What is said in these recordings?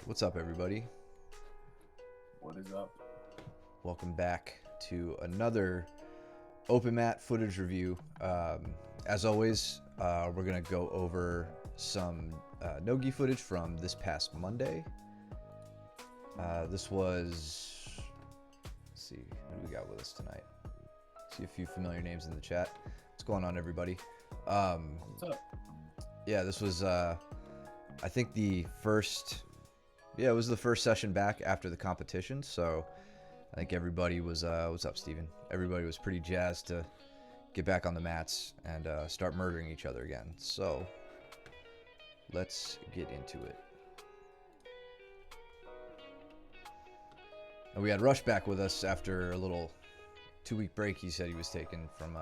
Alright, what's up everybody? What is up? Welcome back to another Open Mat footage review. As always, we're going to go over some Nogi footage from this past Monday. This was... Let's see, who do we got with us tonight? See a few familiar names in the chat. What's going on, everybody? What's up? Yeah, this was, I think the first... Yeah, it was the first session back after the competition, so I think everybody was, what's up, Steven? Everybody was pretty jazzed to get back on the mats and start murdering each other again. So, let's get into it. And we had Rush back with us after a little 2-week break he said he was taking from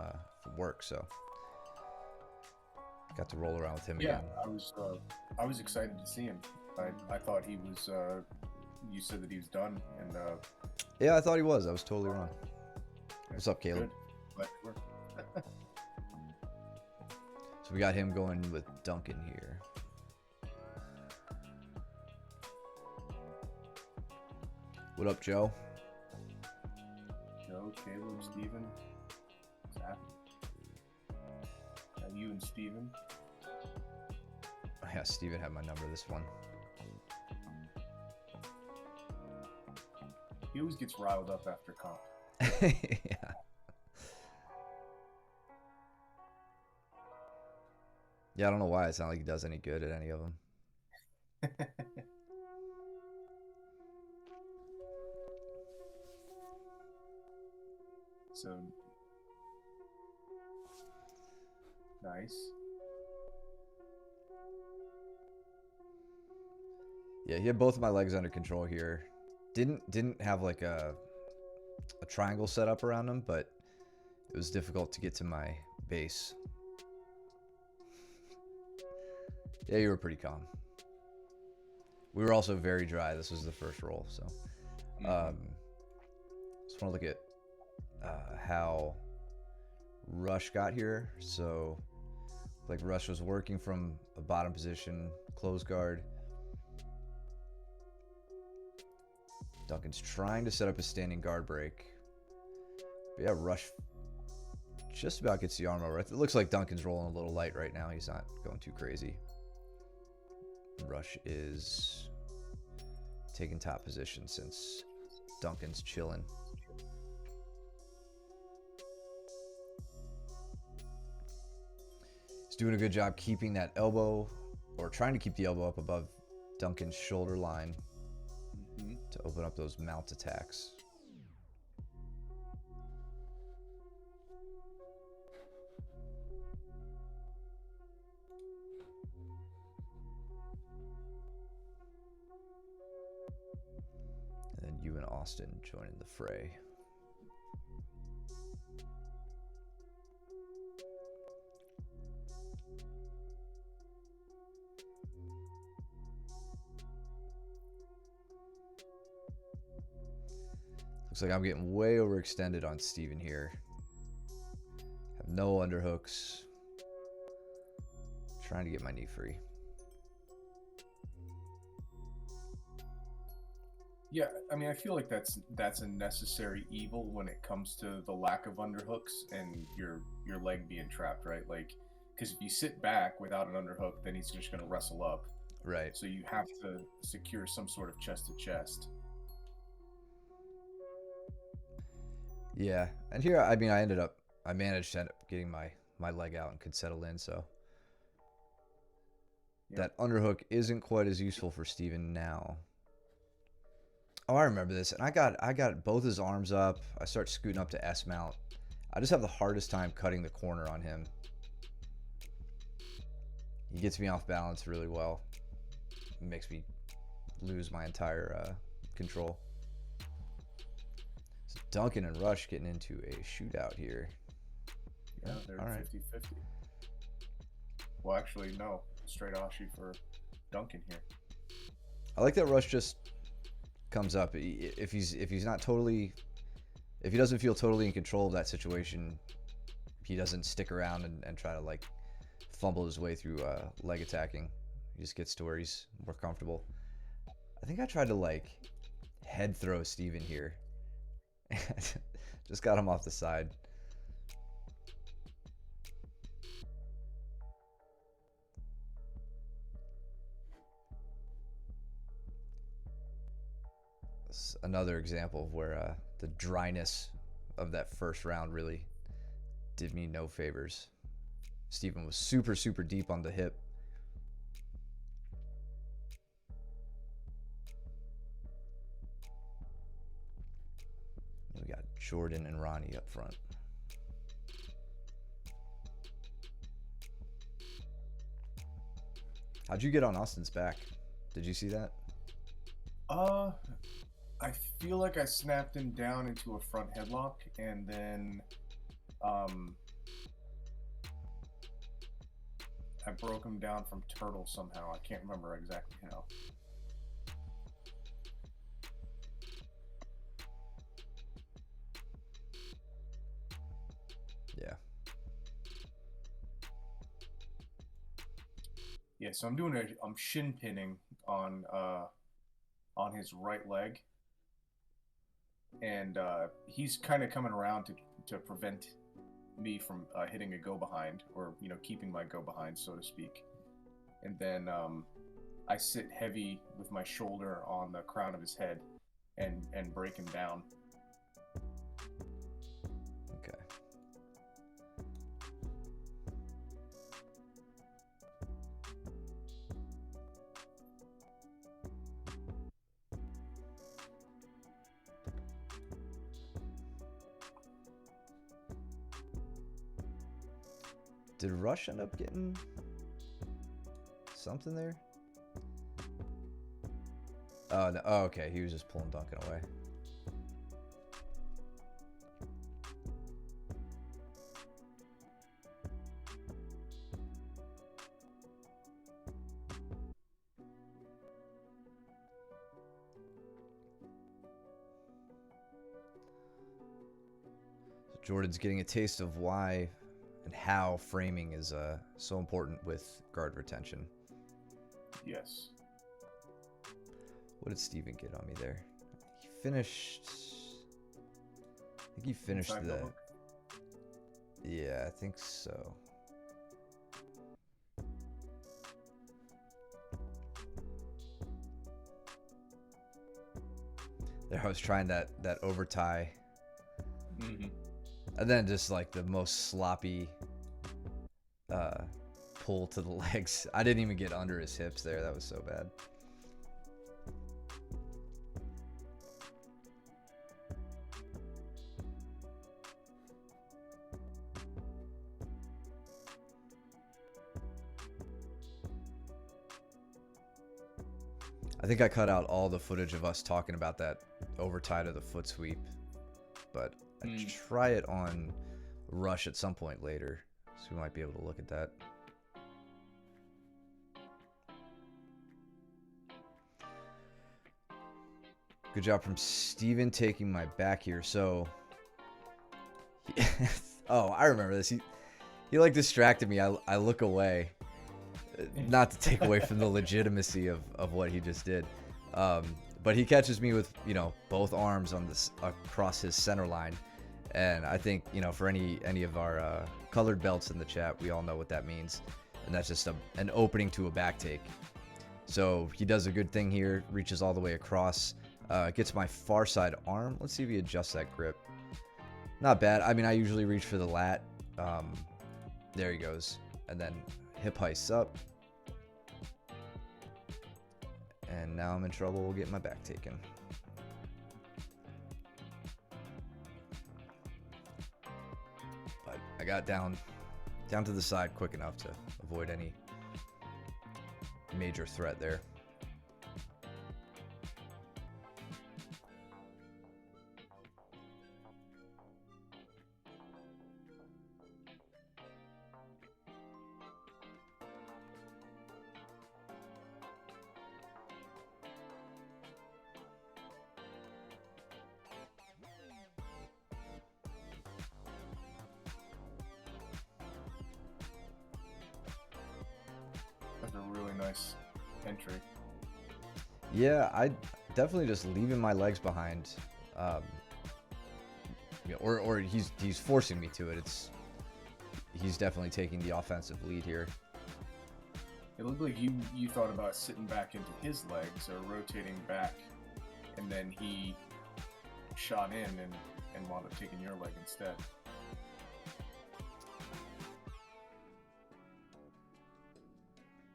work, so got to roll around with him again. I was excited to see him. I thought he was. You said that he was done, and yeah, I thought he was. I was totally wrong. What's up, Caleb? Glad you were. So we got him going with Duncan here. What up, Joe? Joe, Caleb, Steven. Zach. You and Steven. Oh, yeah, Steven had my number this one. He always gets riled up after comp. Yeah. Yeah, I don't know why. It's not like he does any good at any of them. So nice. Yeah, he had both of my legs under control here. Didn't have like a triangle set up around him, but it was difficult to get to my base. Yeah, you were pretty calm. We were also very dry. This was the first roll, so just want to look at how Rush got here. So like Rush was working from a bottom position, close guard. Duncan's trying to set up a standing guard break. But yeah, Rush just about gets the arm over. It looks like Duncan's rolling a little light right now. He's not going too crazy. Rush is taking top position since Duncan's chilling. He's doing a good job keeping that elbow, or trying to keep the elbow up above Duncan's shoulder line to open up those mount attacks. And then you and Austin joining the fray. Looks like I'm getting way overextended on Steven here. Have no underhooks. Trying to get my knee free. Yeah, I mean, I feel like that's a necessary evil when it comes to the lack of underhooks and your leg being trapped, right? Like, because if you sit back without an underhook, then he's just going to wrestle up. Right. So you have to secure some sort of chest to chest. Yeah, and here, I mean, I managed to end up getting my leg out and could settle in, so. Yeah. That underhook isn't quite as useful for Steven now. Oh, I remember this, and I got both his arms up. I start scooting up to S mount. I just have the hardest time cutting the corner on him. He gets me off balance really well. It makes me lose my entire control. So Duncan and Rush getting into a shootout here. Yeah, they're 50-50. Well, actually, no. Straight Ashi for Duncan here. I like that Rush just comes up. If he doesn't feel totally in control of that situation, he doesn't stick around and try to like fumble his way through leg attacking. He just gets to where he's more comfortable. I think I tried to like head throw Steven here. Just got him off the side. It's another example of where the dryness of that first round really did me no favors. Steven was super, super deep on the hip. We got Jordan and Ronnie up front. How'd you get on Austin's back? Did you see that? I feel like I snapped him down into a front headlock, and then I broke him down from turtle somehow. I can't remember exactly how. Yeah. Yeah, so I'm shin pinning on his right leg, and he's kind of coming around to prevent me from hitting a go behind, or keeping my go behind, so to speak. And then I sit heavy with my shoulder on the crown of his head and break him down. Okay. Did Rush end up getting something there? Oh, no. Oh, okay. He was just pulling Duncan away. So Jordan's getting a taste of why and how framing is so important with guard retention. Yes. What did Steven get on me there? He finished... I think he finished Inside the... the hook? Yeah, I think so. There I was trying that over tie. Mm-hmm. And then just like the most sloppy pull to the legs. I didn't even get under his hips there. That was so bad. I think I cut out all the footage of us talking about that over tie to the foot sweep, but I try it on Rush at some point later, so we might be able to look at that. Good job from Steven taking my back here. So, oh, I remember this. He like distracted me. I look away, not to take away from the legitimacy of what he just did. But he catches me with, both arms on this across his center line. And I think, for any of our colored belts in the chat, we all know what that means. And that's just an opening to a back take. So he does a good thing here, reaches all the way across, gets my far side arm. Let's see if he adjusts that grip. Not bad. I mean, I usually reach for the lat. There he goes. And then hip heists up. And now I'm in trouble. We'll get my back taken. But I got down to the side quick enough to avoid any major threat there. That's a really nice entry. Yeah, I definitely just leaving my legs behind. Um, yeah, or he's forcing me to it. He's definitely taking the offensive lead here. It looked like you thought about sitting back into his legs or rotating back, and then he shot in and wound up taking your leg instead.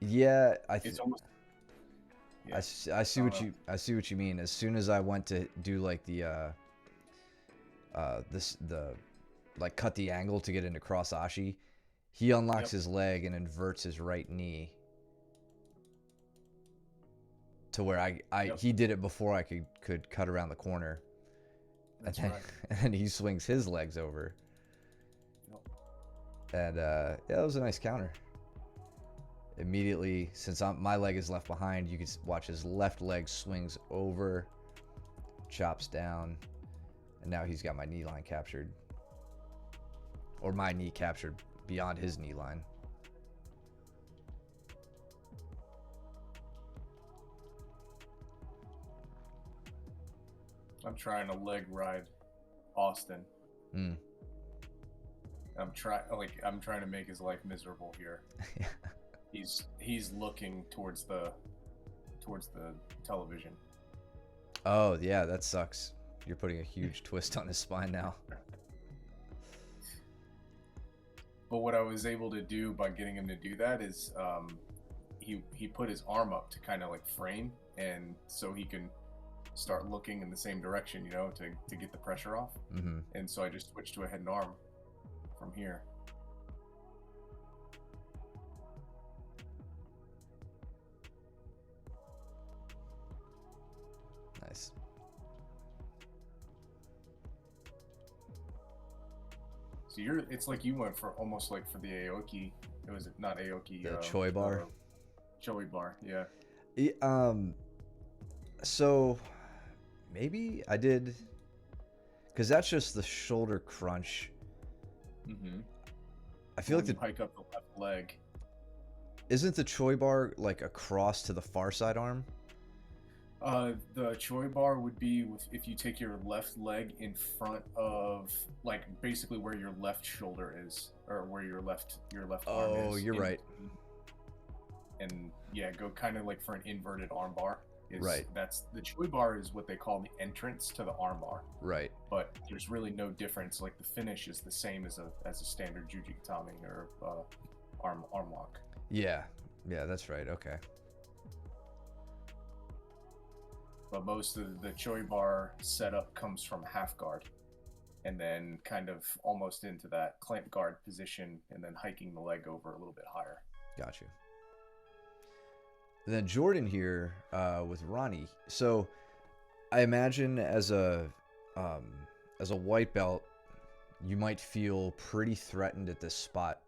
Yeah, It's almost yeah. I see what you mean. As soon as I went to do like the like cut the angle to get into cross ashi, he unlocks his leg and inverts his right knee to where he did it before I could cut around the corner. That's and then, right. and then he swings his legs over. And yeah, that was a nice counter. Immediately, since my leg is left behind, you can watch his left leg swings over, chops down, and now he's got my knee line captured. Or my knee captured beyond his knee line. I'm trying to leg ride Austin. Mm. I'm trying to make his life miserable here. He's looking towards the television. Oh yeah, that sucks. You're putting a huge twist on his spine now. But what I was able to do by getting him to do that is he put his arm up to kind of like frame, and so he can start looking in the same direction, to get the pressure off. Mm-hmm. And so I just switched to a head and arm from here. Nice. So it's like you went for almost like for the Aoki. It was not Aoki. The Choi bar. Choi bar, yeah. So maybe I did, because that's just the shoulder crunch. Mm-hmm. I feel like the hike up the left leg. Isn't the Choi bar like across to the far side arm? The Choi bar would be if you take your left leg in front of, like, basically where your left shoulder is, or where your left arm is. Oh, you're right. And yeah, go kind of like for an inverted arm bar. Right. That's the Choi bar is what they call the entrance to the arm bar. Right. But there's really no difference. Like the finish is the same as a standard Jujikatami or arm lock. Yeah. Yeah, that's right. Okay. But most of the Choi bar setup comes from half guard, and then kind of almost into that clamp guard position, and then hiking the leg over a little bit higher. Got you. Then Jordan here with Ronnie. So I imagine as a white belt, you might feel pretty threatened at this spot.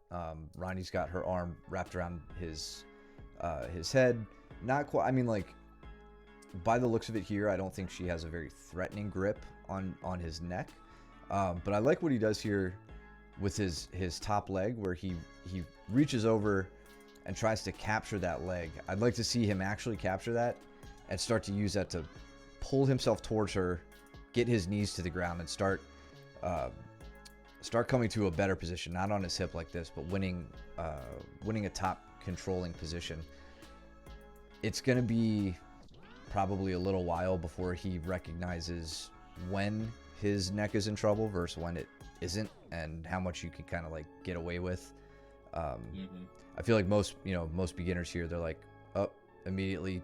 Ronnie's got her arm wrapped around his head. Not quite. I mean, like, by the looks of it here, I don't think she has a very threatening grip on his neck. But I like what he does here with his top leg, where he reaches over and tries to capture that leg. I'd like to see him actually capture that and start to use that to pull himself towards her, get his knees to the ground, and start coming to a better position, not on his hip like this, but winning a top controlling position. It's going to be probably a little while before he recognizes when his neck is in trouble versus when it isn't, and how much you can kind of like get away with. I feel like most beginners here, they're like, oh, immediately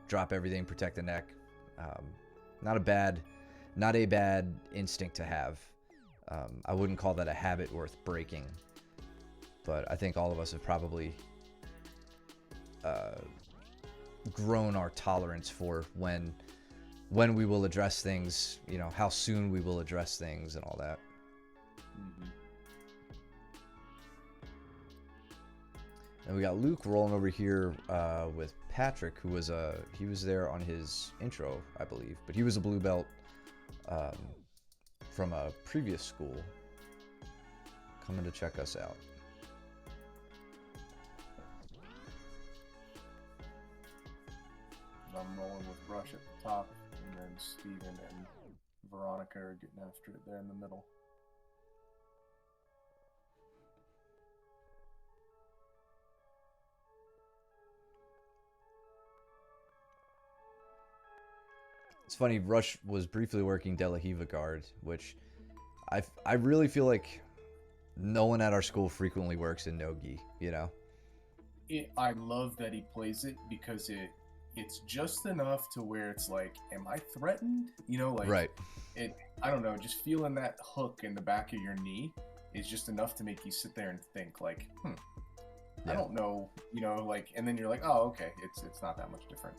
drop everything, protect the neck. Not a bad instinct to have. I wouldn't call that a habit worth breaking, but I think all of us have probably grown our tolerance for when we will address things, how soon we will address things and all that. And we got Luke rolling over here with Patrick, who was he was there on his intro, I believe, but he was a blue belt from a previous school, coming to check us out. I'm rolling with Rush at the top, and then Steven and Veronica are getting after it there in the middle. It's funny, Rush was briefly working De La Hiva guard, which I really feel like no one at our school frequently works in no-gi, you know? I love that he plays it because it's just enough to where it's like, am I threatened? You know, like Right. it. I don't know. Just feeling that hook in the back of your knee is just enough to make you sit there and think, like, I Yeah. don't know. You know, like, and then you're like, oh, okay, it's not that much different.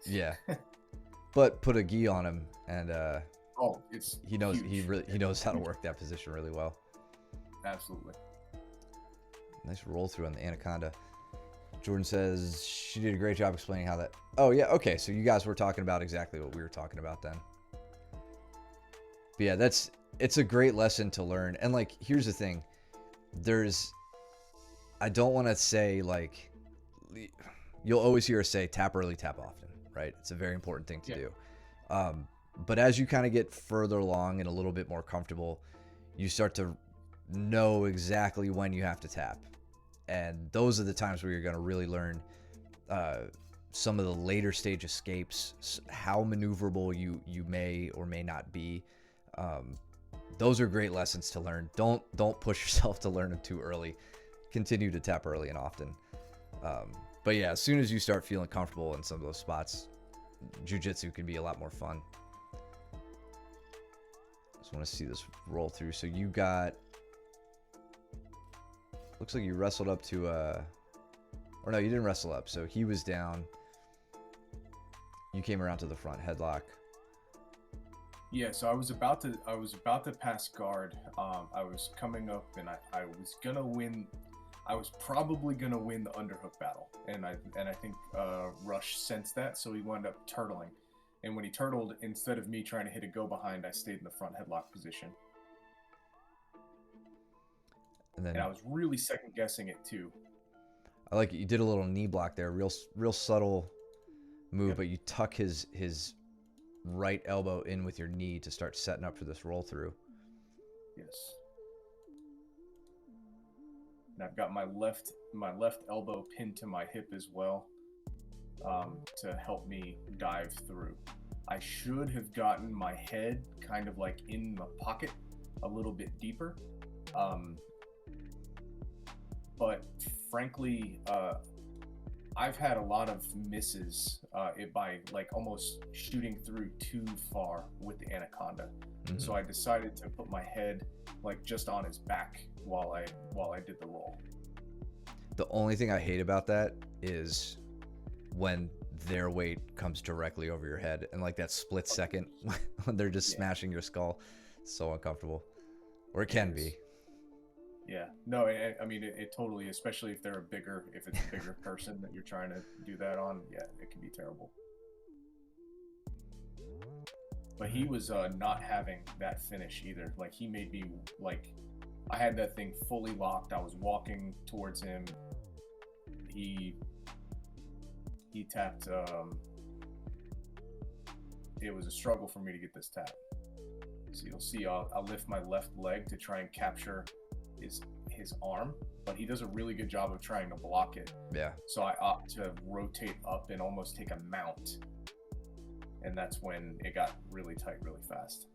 Yeah. But put a gi on him, and Oh, it's he knows huge. he knows how to work that position really well. Absolutely. Nice roll through on the Anaconda. Jordan says she did a great job explaining how that. Oh yeah, okay. So you guys were talking about exactly what we were talking about then. But yeah, it's a great lesson to learn. And like, here's the thing, I don't want to say like, you'll always hear us say tap early, tap often, right? It's a very important thing to do. But as you kind of get further along and a little bit more comfortable, you start to know exactly when you have to tap. And those are the times where you're going to really learn some of the later stage escapes, how maneuverable you may or may not be. Those are great lessons to learn. Don't push yourself to learn them too early. Continue to tap early and often. But yeah, as soon as you start feeling comfortable in some of those spots, jiu-jitsu can be a lot more fun. Just want to see this roll through. So you got, looks like you wrestled up to or no, you didn't wrestle up. So he was down. You came around to the front, headlock. Yeah, so I was about to pass guard. I was coming up, and I was gonna win. I was probably gonna win the underhook battle, and I think Rush sensed that, so he wound up turtling. And when he turtled, instead of me trying to hit a go behind, I stayed in the front headlock position. And I was really second guessing it too. I like it. You did a little knee block there, real subtle move, Yep. but you tuck his right elbow in with your knee to start setting up for this roll through. Yes. And I've got my left elbow pinned to my hip as well, to help me dive through. I should have gotten my head kind of like in the pocket a little bit deeper, but frankly, I've had a lot of misses by like almost shooting through too far with the Anaconda. Mm-hmm. So I decided to put my head like just on his back while I did the roll. The only thing I hate about that is when their weight comes directly over your head, and like that split second when they're just smashing your skull. It's so uncomfortable, or it can be. Yeah, no, I mean it totally, especially if it's a bigger person that you're trying to do that on. Yeah, it can be terrible. But he was not having that finish either. Like, he made me, like, I had that thing fully locked. I was walking towards him. He tapped. It was a struggle for me to get this tap. So you'll see, I'll lift my left leg to try and capture his arm, but he does a really good job of trying to block it. Yeah. So I opt to rotate up and almost take a mount. And that's when it got really tight really fast.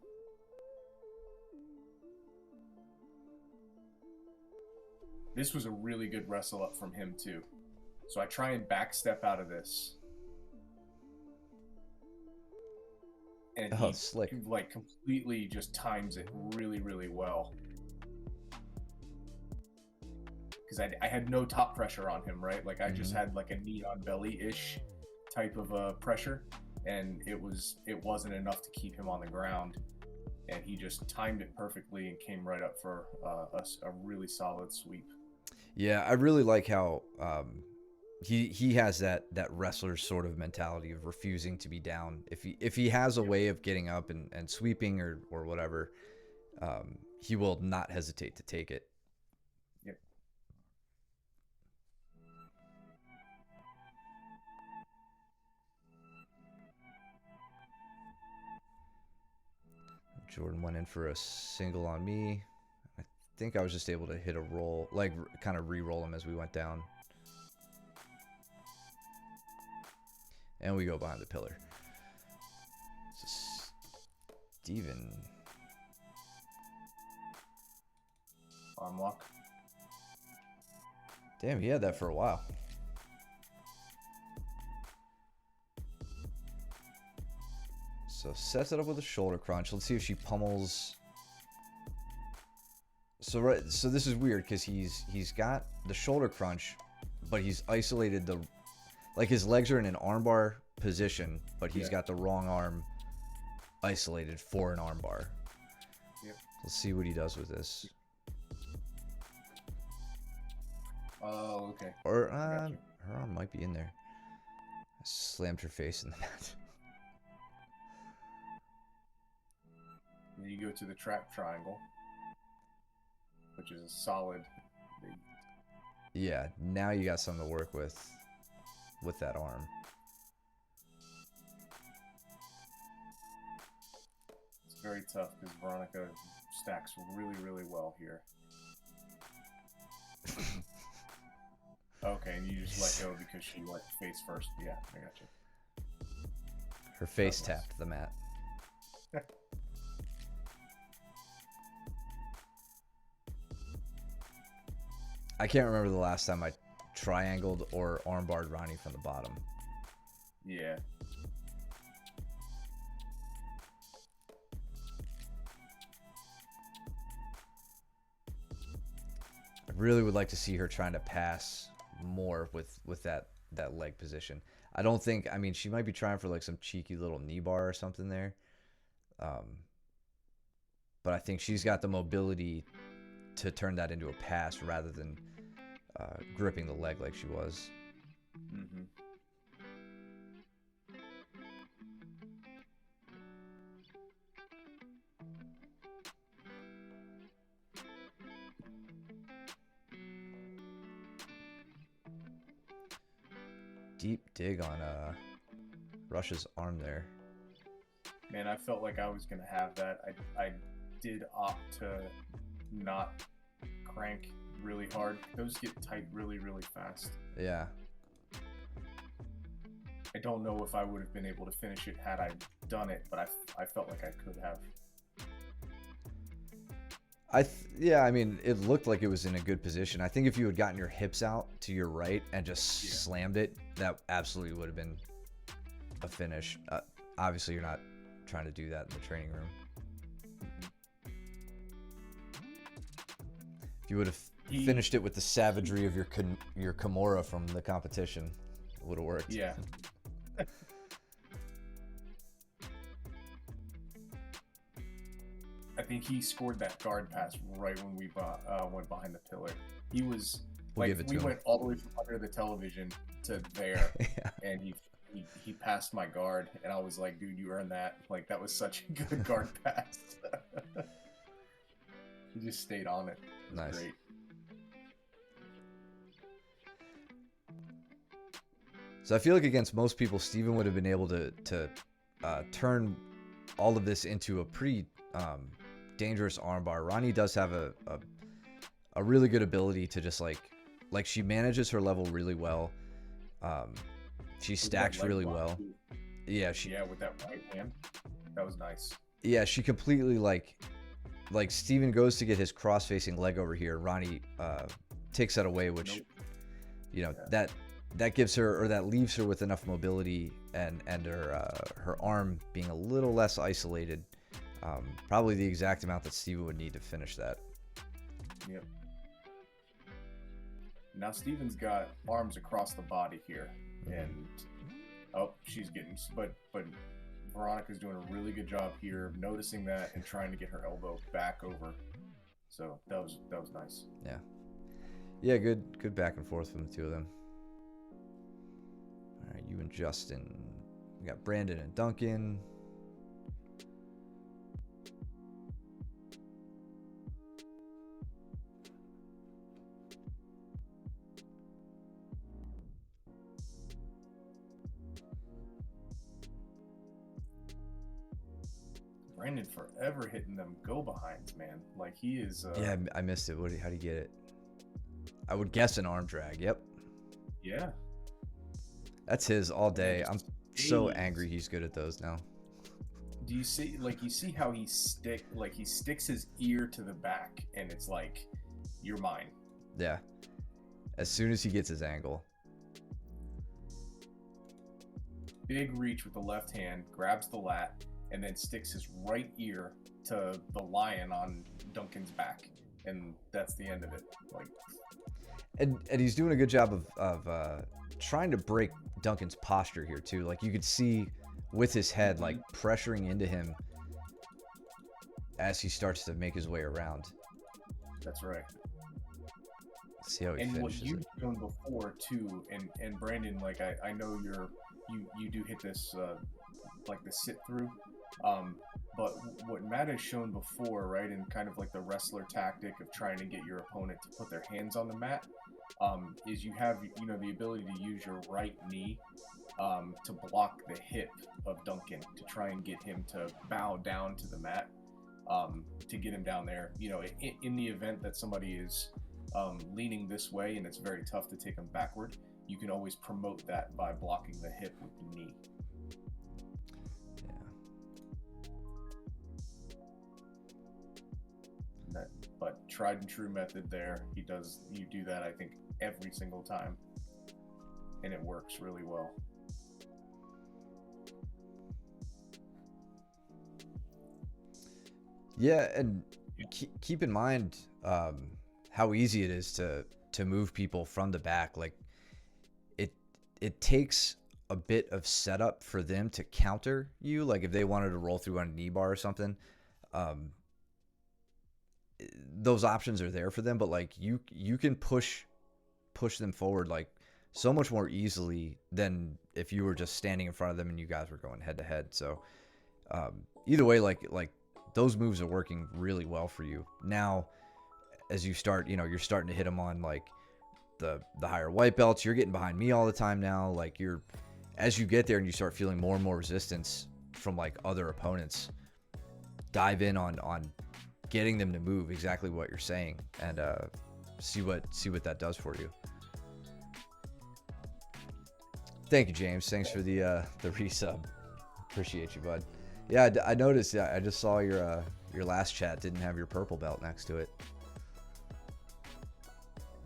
This was a really good wrestle up from him too. So I try and backstep out of this. And he slick. like completely just times it really, really well. Because I had no top pressure on him, right? Like I just had like a knee on belly-ish type of pressure, and it wasn't enough to keep him on the ground. And he just timed it perfectly and came right up for a really solid sweep. Yeah, I really like how he has that wrestler sort of mentality of refusing to be down. If he has a way of getting up and sweeping or whatever, he will not hesitate to take it. Yep. Jordan went in for a single on me. I think I was just able to hit a roll, like kind of re-roll him as we went down. And we go behind the pillar. So Steven. Arm lock. Damn, he had that for a while. So sets it up with a shoulder crunch. Let's see if she pummels. So this is weird because he's got the shoulder crunch, but he's isolated the, like his legs are in an armbar position, but he's got the wrong arm isolated for an armbar. Yep. Let's see what he does with this. Oh, okay. Or her arm might be in there. I slammed her face in the mat. Then you go to the trap triangle, which is a solid. Yeah, now you got something to work with that arm. It's very tough because Veronica stacks really, really well here. Okay, and you just let go because she went face first. Yeah, I got you. Her face tapped the mat. I can't remember the last time I triangled or armbarred Ronnie from the bottom. Yeah. I really would like to see her trying to pass more with that leg position. I don't think, I mean, she might be trying for like some cheeky little knee bar or something there. But I think she's got the mobility to turn that into a pass rather than gripping the leg like she was. Mm-hmm. Deep dig on Rush's arm there. Man, I felt like I was gonna have that. I did opt to not crank really hard. Those get tight really, really fast. Yeah. I don't know if I would have been able to finish it had I done it, but I felt like I could have. Yeah, I mean, it looked like it was in a good position. I think if you had gotten your hips out to your right and just slammed it, that absolutely would have been a finish. Obviously, you're not trying to do that in the training room. If you would have finished it with the savagery of your Kimura from the competition, it would have worked. Yeah. I think he scored that guard pass right when we went behind the pillar. He was we went all the way from under the television to there, and he passed my guard, and I was like, dude, you earned that. Like, that was such a good guard pass. He just stayed on it. It was nice. Great. So I feel like against most people, Steven would have been able to turn all of this into a pretty dangerous armbar. Ronnie does have a really good ability to just like she manages her level really well. She stacks really well. Yeah, with that right hand, that was nice. Yeah, she completely like Steven goes to get his cross-facing leg over here. Ronnie takes that away, which you know that gives her, or that leaves her with enough mobility and her arm being a little less isolated. Probably the exact amount that Steven would need to finish that. Yep. Now Steven's got arms across the body here, and she's getting, but Veronica's doing a really good job here of noticing that and trying to get her elbow back over. So that was nice. Yeah, good back and forth from the two of them. All right, you and Justin. We got Brandon and Duncan. Brandon forever hitting them go behinds, man. Like he is. Yeah, I missed it. How do you get it? I would guess an arm drag. Yep. Yeah. That's his all day. I'm so stays. angry he's good at those now. Do you see how he sticks his ear to the back and it's like, you're mine. Yeah. As soon as he gets his angle. Big reach with the left hand, grabs the lat, and then sticks his right ear to the lion on Duncan's back. And that's the end of it. Like, And he's doing a good job of trying to break Duncan's posture here too. Like you could see with his head like pressuring into him as he starts to make his way around. that's right. Let's see how he And what finishes you've it. done before too, and Brandon, like I know you do hit this like the sit through, but what Matt has shown before, right, and kind of like the wrestler tactic of trying to get your opponent to put their hands on the mat, is you have the ability to use your right knee to block the hip of Duncan to try and get him to bow down to the mat, to get him down there. In the event that somebody is leaning this way and it's very tough to take them backward, you can always promote that by blocking the hip with the knee. Yeah. But tried and true method there. You do that, I think, every single time, and it works really well. Yeah, and keep in mind how easy it is to move people from the back. Like it takes a bit of setup for them to counter you. Like if they wanted to roll through on a knee bar or something, those options are there for them. But like you can push them forward like so much more easily than if you were just standing in front of them and you guys were going head to head. So either way, like those moves are working really well for you. Now, as you start, you're starting to hit them on like the higher white belts. You're getting behind me all the time now. Like as you get there and you start feeling more and more resistance from like other opponents, dive in on getting them to move exactly what you're saying and see what that does for you. Thank you, James. Thanks for the resub. Appreciate you, bud. Yeah, I noticed. Yeah, I just saw your last chat didn't have your purple belt next to it.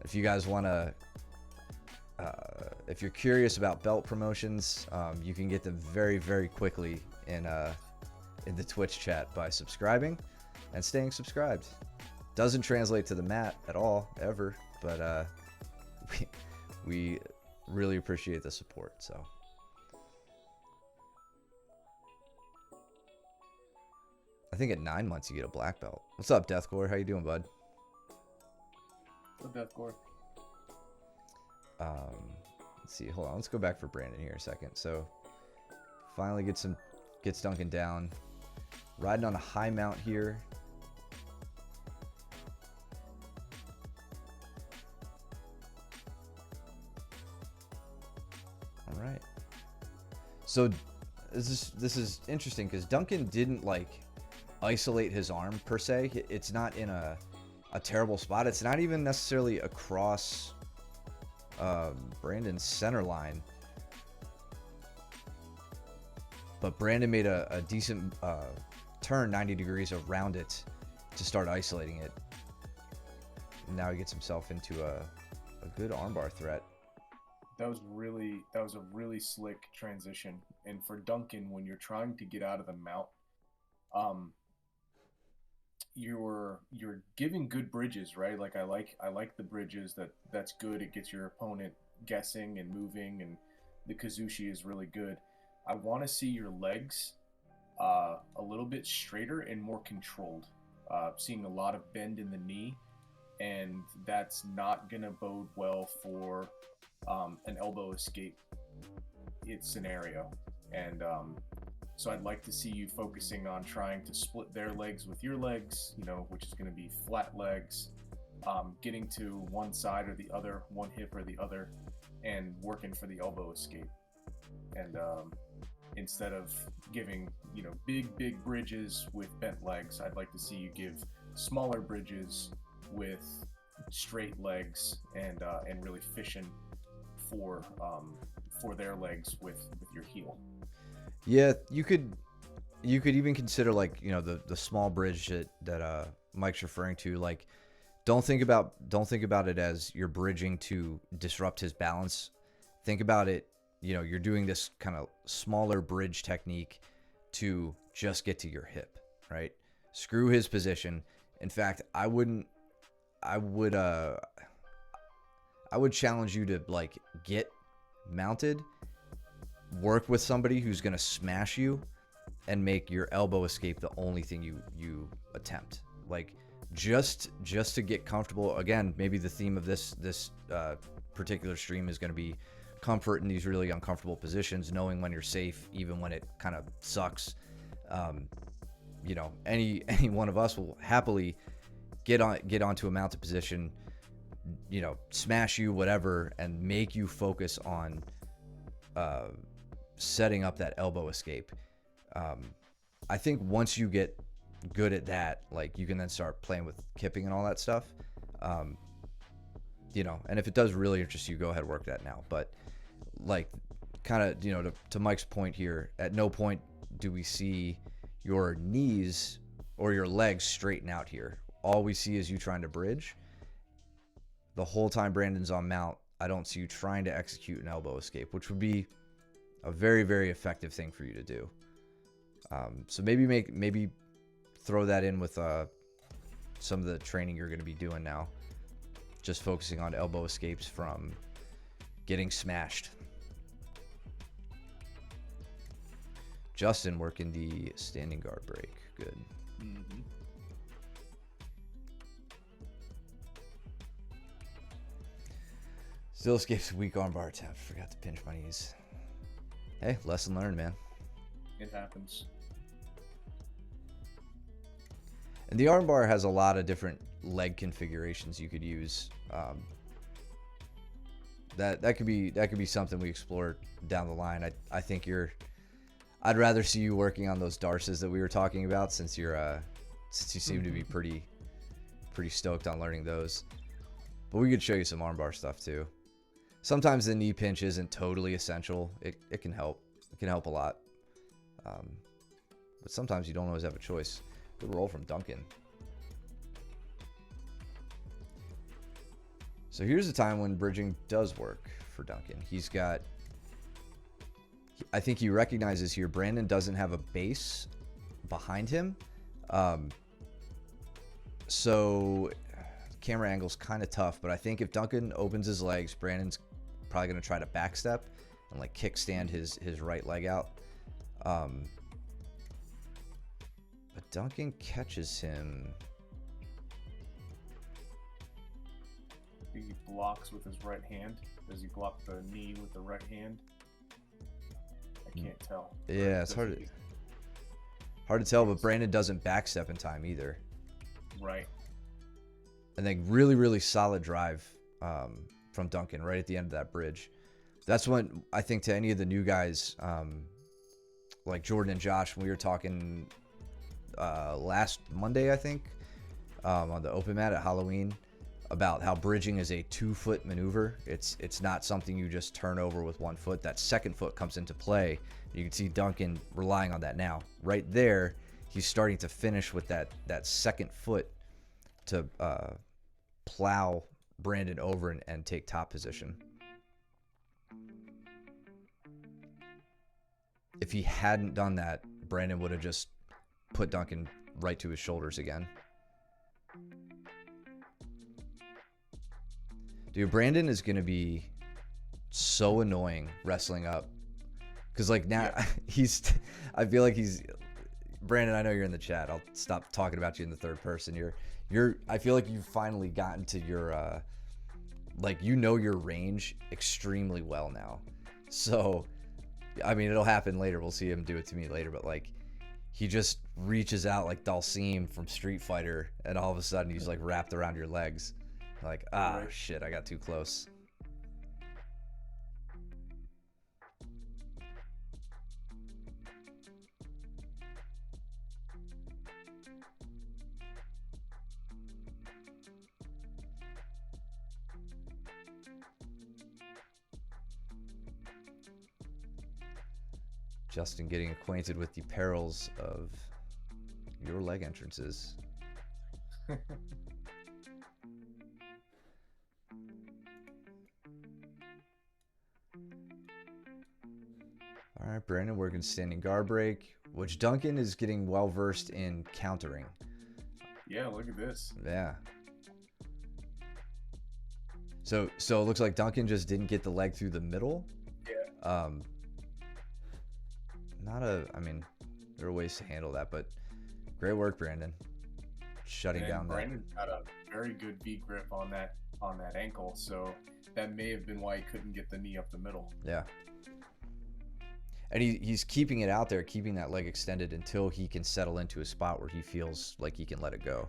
If you guys want to, if you're curious about belt promotions, you can get them very, very quickly in the Twitch chat by subscribing and staying subscribed. Doesn't translate to the mat at all, ever, but we really appreciate the support. So. I think at 9 months you get a black belt. What's up, Deathcore? How you doing, bud? What Deathcore? Let's see. Hold on. Let's go back for Brandon here a second. So, finally gets Duncan down. Riding on a high mount here. All right. So, this is interesting because Duncan didn't like isolate his arm per se. It's not in a terrible spot. It's not even necessarily across Brandon's center line, but Brandon made a decent turn 90 degrees around it to start isolating it. And now he gets himself into a good armbar threat. That was a really slick transition. And for Duncan, when you're trying to get out of the mount, you're giving good bridges, right? Like I like the bridges. That's good. It gets your opponent guessing and moving, and the Kazushi is really good. I want to see your legs a little bit straighter and more controlled. Seeing a lot of bend in the knee, and that's not gonna bode well for an elbow escape scenario. And so I'd like to see you focusing on trying to split their legs with your legs, which is going to be flat legs, getting to one side or the other, one hip or the other, and working for the elbow escape. And instead of giving, big bridges with bent legs, I'd like to see you give smaller bridges with straight legs and really fishing for their legs with your heel. Yeah, you could even consider like, the small bridge that Mike's referring to. Like, don't think about it as you're bridging to disrupt his balance. Think about it, you're doing this kind of smaller bridge technique to just get to your hip, right? Screw his position. In fact, I would challenge you to like get mounted, work with somebody who's going to smash you, and make your elbow escape the only thing you attempt. Like, just to get comfortable. Again, maybe the theme of this particular stream is going to be comfort in these really uncomfortable positions, knowing when you're safe, even when it kind of sucks. Any one of us will happily get onto a mounted position, smash you, whatever, and make you focus on setting up that elbow escape. I think once you get good at that, like, you can then start playing with kipping and all that stuff. And if it does really interest you, go ahead and work that now. But like, kind of, to Mike's point here, at no point do we see your knees or your legs straighten out here. All we see is you trying to bridge. The whole time Brandon's on mount, I don't see you trying to execute an elbow escape, which would be a very, very effective thing for you to do. So maybe throw that in with some of the training you're going to be doing now, just focusing on elbow escapes from getting smashed. Justin working the standing guard break. Good. Mm-hmm. Still escapes a weak armbar tap. Forgot to pinch my knees. Hey, lesson learned, man. It happens. And the armbar has a lot of different leg configurations you could use. That could be something we explore down the line. I think I'd rather see you working on those darces that we were talking about, since you seem to be pretty stoked on learning those. But we could show you some armbar stuff too. Sometimes the knee pinch isn't totally essential. It can help. It can help a lot. But sometimes you don't always have a choice. Good roll from Duncan. So here's a time when bridging does work for Duncan. I think he recognizes here Brandon doesn't have a base behind him. So camera angle's kind of tough, but I think if Duncan opens his legs, Brandon's probably going to try to backstep and like kickstand his right leg out. But Duncan catches him. He blocks with his right hand. Does he block the knee with the right hand? I can't tell. Yeah, it's hard to tell, but Brandon doesn't backstep in time either. Right. And then really, really solid drive from Duncan right at the end of that bridge. That's when I think, to any of the new guys, like Jordan and Josh, when we were talking last Monday, I think, on the open mat at Halloween, about how bridging is a 2-foot maneuver. It's not something you just turn over with 1 foot. That second foot comes into play. You can see Duncan relying on that now. Right there, he's starting to finish with that second foot to plow Brandon over and take top position. If he hadn't done that, Brandon would have just put Duncan right to his shoulders again. Dude, Brandon is going to be so annoying wrestling up. Because, like, now, yeah. I feel like Brandon, I know you're in the chat. I'll stop talking about you in the third person. I feel like you've finally gotten to your, your range extremely well now. So, I mean, it'll happen later. We'll see him do it to me later. But, like, he just reaches out like Dhalsim from Street Fighter, and all of a sudden he's, like, wrapped around your legs. Like, shit, I got too close. Justin getting acquainted with the perils of your leg entrances. All right, Brandon working standing guard break, which Duncan is getting well versed in countering. Yeah, look at this. Yeah. So it looks like Duncan just didn't get the leg through the middle. Yeah. I mean, there are ways to handle that, but great work, Brandon. Shutting down that. Brandon got a very good V grip on that ankle, so that may have been why he couldn't get the knee up the middle. Yeah. And he's keeping it out there, keeping that leg extended until he can settle into a spot where he feels like he can let it go.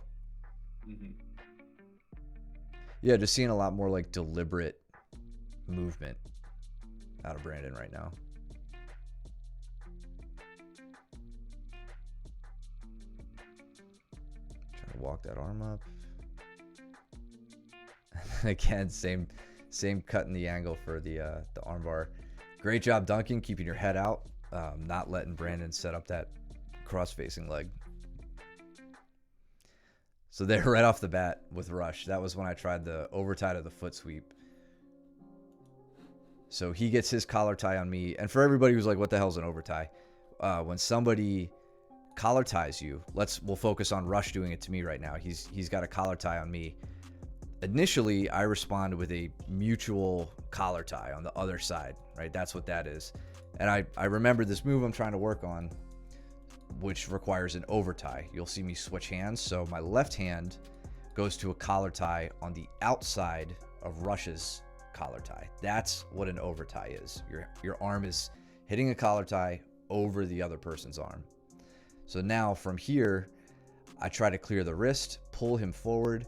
Mm-hmm. Yeah, just seeing a lot more like deliberate movement out of Brandon right now. Trying to walk that arm up. Again, same cut in the angle for the arm bar. Great job, Duncan, keeping your head out, not letting Brandon set up that cross-facing leg. So there, right off the bat with Rush, that was when I tried the overtie to the foot sweep. So he gets his collar tie on me. And for everybody who's like, what the hell's an overtie? When somebody collar ties you, we'll focus on Rush doing it to me right now. He's got a collar tie on me. Initially, I respond with a mutual collar tie on the other side, right? That's what that is. And I remember this move I'm trying to work on, which requires an overtie. You'll see me switch hands. So my left hand goes to a collar tie on the outside of Rush's collar tie. That's what an overtie is. Your arm is hitting a collar tie over the other person's arm. So now from here, I try to clear the wrist, pull him forward,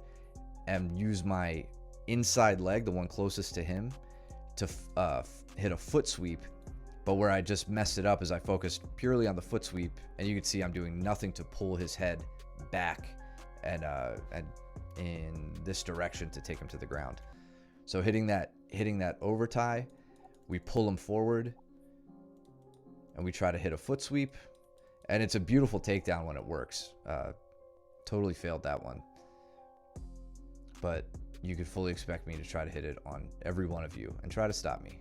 and use my inside leg, the one closest to him, to hit a foot sweep. But where I just messed it up is I focused purely on the foot sweep, and you can see I'm doing nothing to pull his head back and in this direction to take him to the ground. So hitting that overtie, we pull him forward, and we try to hit a foot sweep, and it's a beautiful takedown when it works. Totally failed that one, but you could fully expect me to try to hit it on every one of you and try to stop me.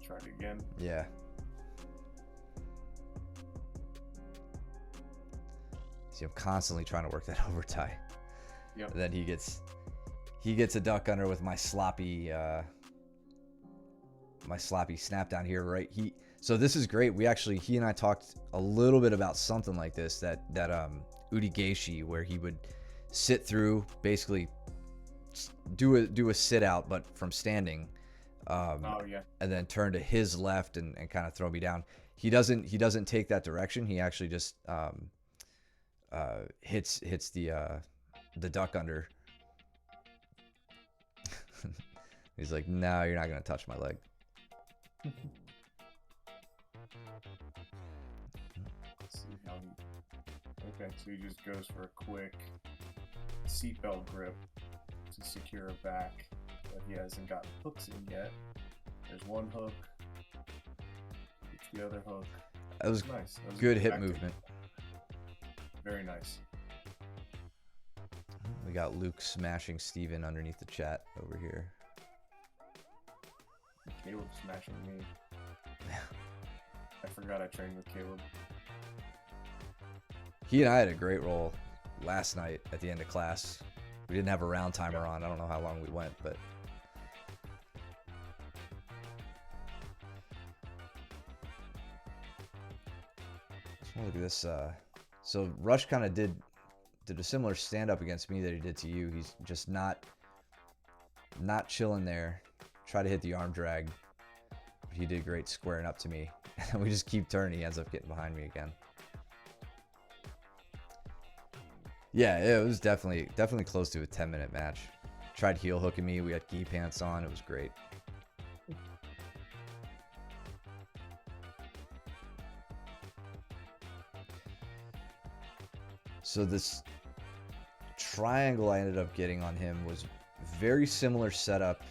Try it again. Yeah. See, I'm constantly trying to work that overtie. Yep. And then he gets a duck under with my sloppy snap down here, right? So this is great. He and I talked a little bit about something like this, that Udi Gaethje, where he would sit through, basically do a sit out, but from standing. Oh yeah. And then turn to his left and kind of throw me down. He doesn't take that direction. He actually just hits the duck under. He's like, no, you're not gonna touch my leg. Let's see how okay, so he just goes for a quick seatbelt grip to secure it back, but he hasn't gotten hooks in yet. There's one hook. It's the other hook. That was nice. That was good hip tactic. movement. Very nice. We got Luke smashing Steven underneath the chat over here. Caleb smashing me. I forgot I trained with Caleb. He and I had a great roll last night at the end of class. We didn't have a round timer on. I don't know how long we went, but look at this. So Rush kind of did a similar stand up against me that he did to you. He's just not chilling there. Try to hit the arm drag. He did great squaring up to me. And we just keep turning. He ends up getting behind me again. Yeah, it was definitely close to a 10-minute match. Tried heel hooking me. We had gi pants on. It was great. So this triangle I ended up getting on him was very similar setup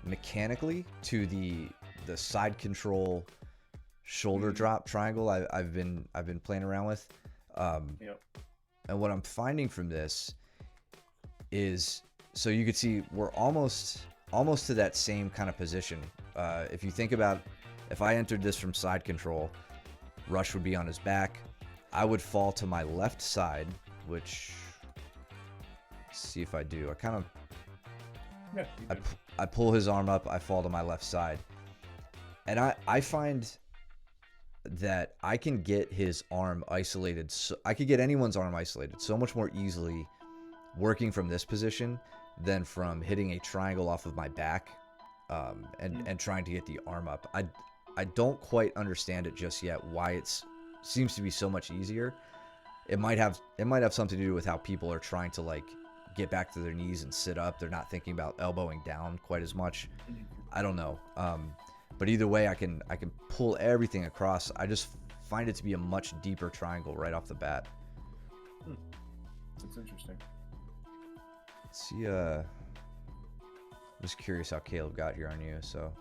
mechanically to the side control shoulder drop triangle I've been playing around with. Yep. And what I'm finding from this is, so you could see we're almost to that same kind of position. If you think about, if I entered this from side control, Rush would be on his back. I would fall to my left side, which, let's see if I do. I kind of, Yeah. I pull his arm up, I fall to my left side. And I find that I can get his arm isolated. So I could get anyone's arm isolated so much more easily working from this position than from hitting a triangle off of my back and trying to get the arm up. I don't quite understand it just yet, why it seems to be so much easier. It might have something to do with how people are trying to like get back to their knees and sit up. They're not thinking about elbowing down quite as much. I don't know. But either way, I can pull everything across. I just find it to be a much deeper triangle right off the bat. That's interesting. Let's see, I'm just curious how Caleb got here on you. So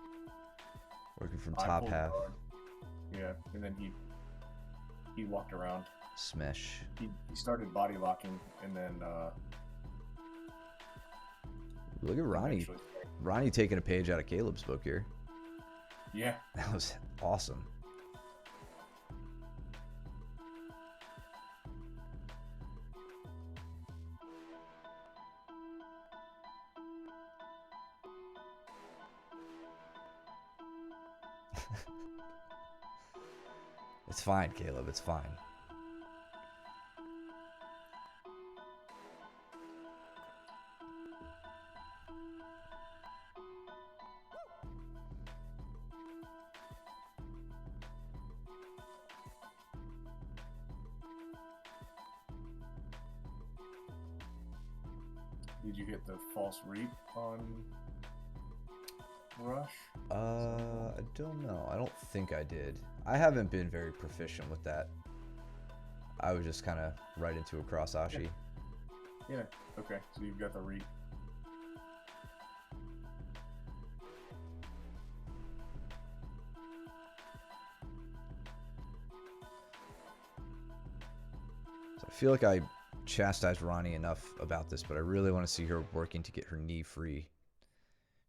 working from I top pulled half. hard. Yeah, and then he walked around. Smash. He started body locking, and then Look at Ronnie. eventually- Ronnie taking a page out of Caleb's book here. Yeah. That was awesome. It's fine, Caleb. It's fine. Did you hit the false reap on Rush? I don't know. I don't think I did. I haven't been very proficient with that. I was just kind of right into a cross ashi. Yeah. Okay. So you've got the reap. So I feel like I chastised Ronnie enough about this, but I really want to see her working to get her knee free.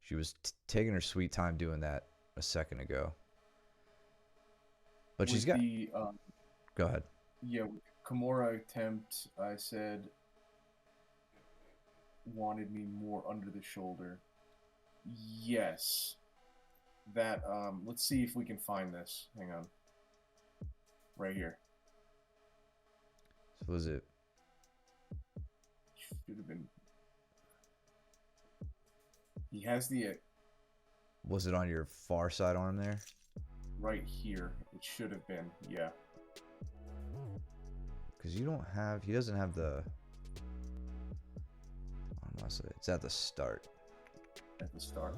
She was taking her sweet time doing that a second ago. But she's With got... the Go ahead. yeah, with Kimura attempt, I said wanted me more under the shoulder. Yes. That let's see if we can find this. Hang on. Right here. So was it... Should have been. He has the Was it on your far side arm there? right here. It should have been. Yeah. Because you don't have... He doesn't have the... Unless it's at the start. At the start.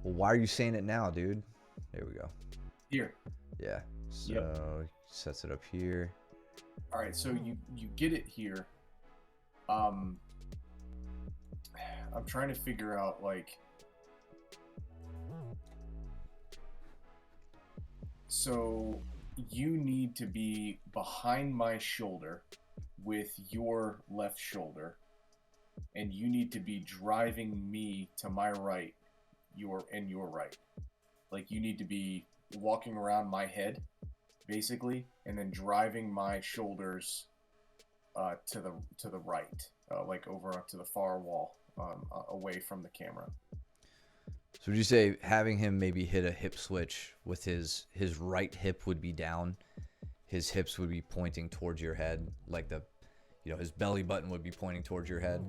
Well, why are you saying it now, dude? There we go. Here. Yeah. So Yep. sets it up here. All right. So you get it here. I'm trying to figure out like. So you need to be behind my shoulder with your left shoulder, and you need to be driving me to my right, your right. Like you need to be walking around my head, basically, and then driving my shoulders to the right, like over to the far wall, away from the camera. So would you say having him maybe hit a hip switch with his right hip would be down, his hips would be pointing towards your head, like his belly button would be pointing towards your head?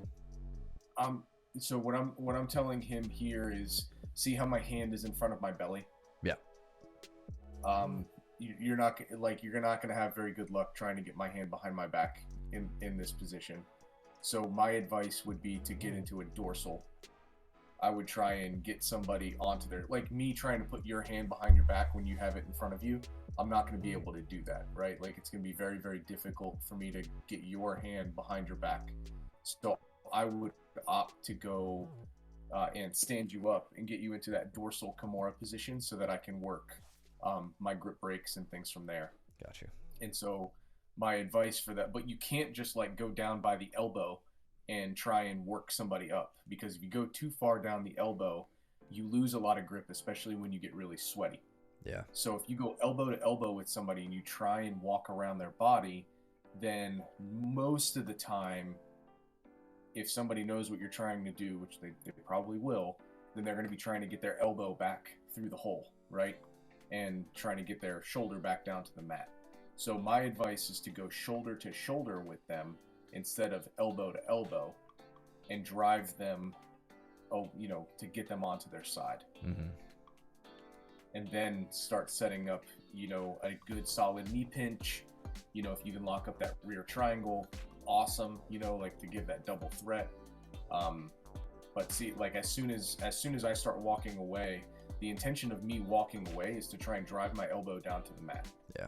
So what I'm telling him here is, see how my hand is in front of my belly? Yeah. You're not going to have very good luck trying to get my hand behind my back in this position. So my advice would be to get into a dorsal. I would try and get somebody onto there. Like me trying to put your hand behind your back when you have it in front of you, I'm not going to be able to do that, right? Like it's going to be very, very difficult for me to get your hand behind your back. So I would opt to go and stand you up and get you into that dorsal Kimura position so that I can work my grip breaks and things from there. Gotcha. And so my advice for that, but you can't just like go down by the elbow and try and work somebody up, because if you go too far down the elbow, you lose a lot of grip, especially when you get really sweaty. Yeah. So if you go elbow to elbow with somebody and you try and walk around their body, then most of the time, if somebody knows what you're trying to do, which they probably will, then they're going to be trying to get their elbow back through the hole, right? And trying to get their shoulder back down to the mat. So my advice is to go shoulder to shoulder with them instead of elbow to elbow, and drive them, to get them onto their side. Mm-hmm. And then start setting up, a good solid knee pinch. If you can lock up that rear triangle, awesome, like to give that double threat. But see, like as soon as I start walking away, the intention of me walking away is to try and drive my elbow down to the mat. Yeah.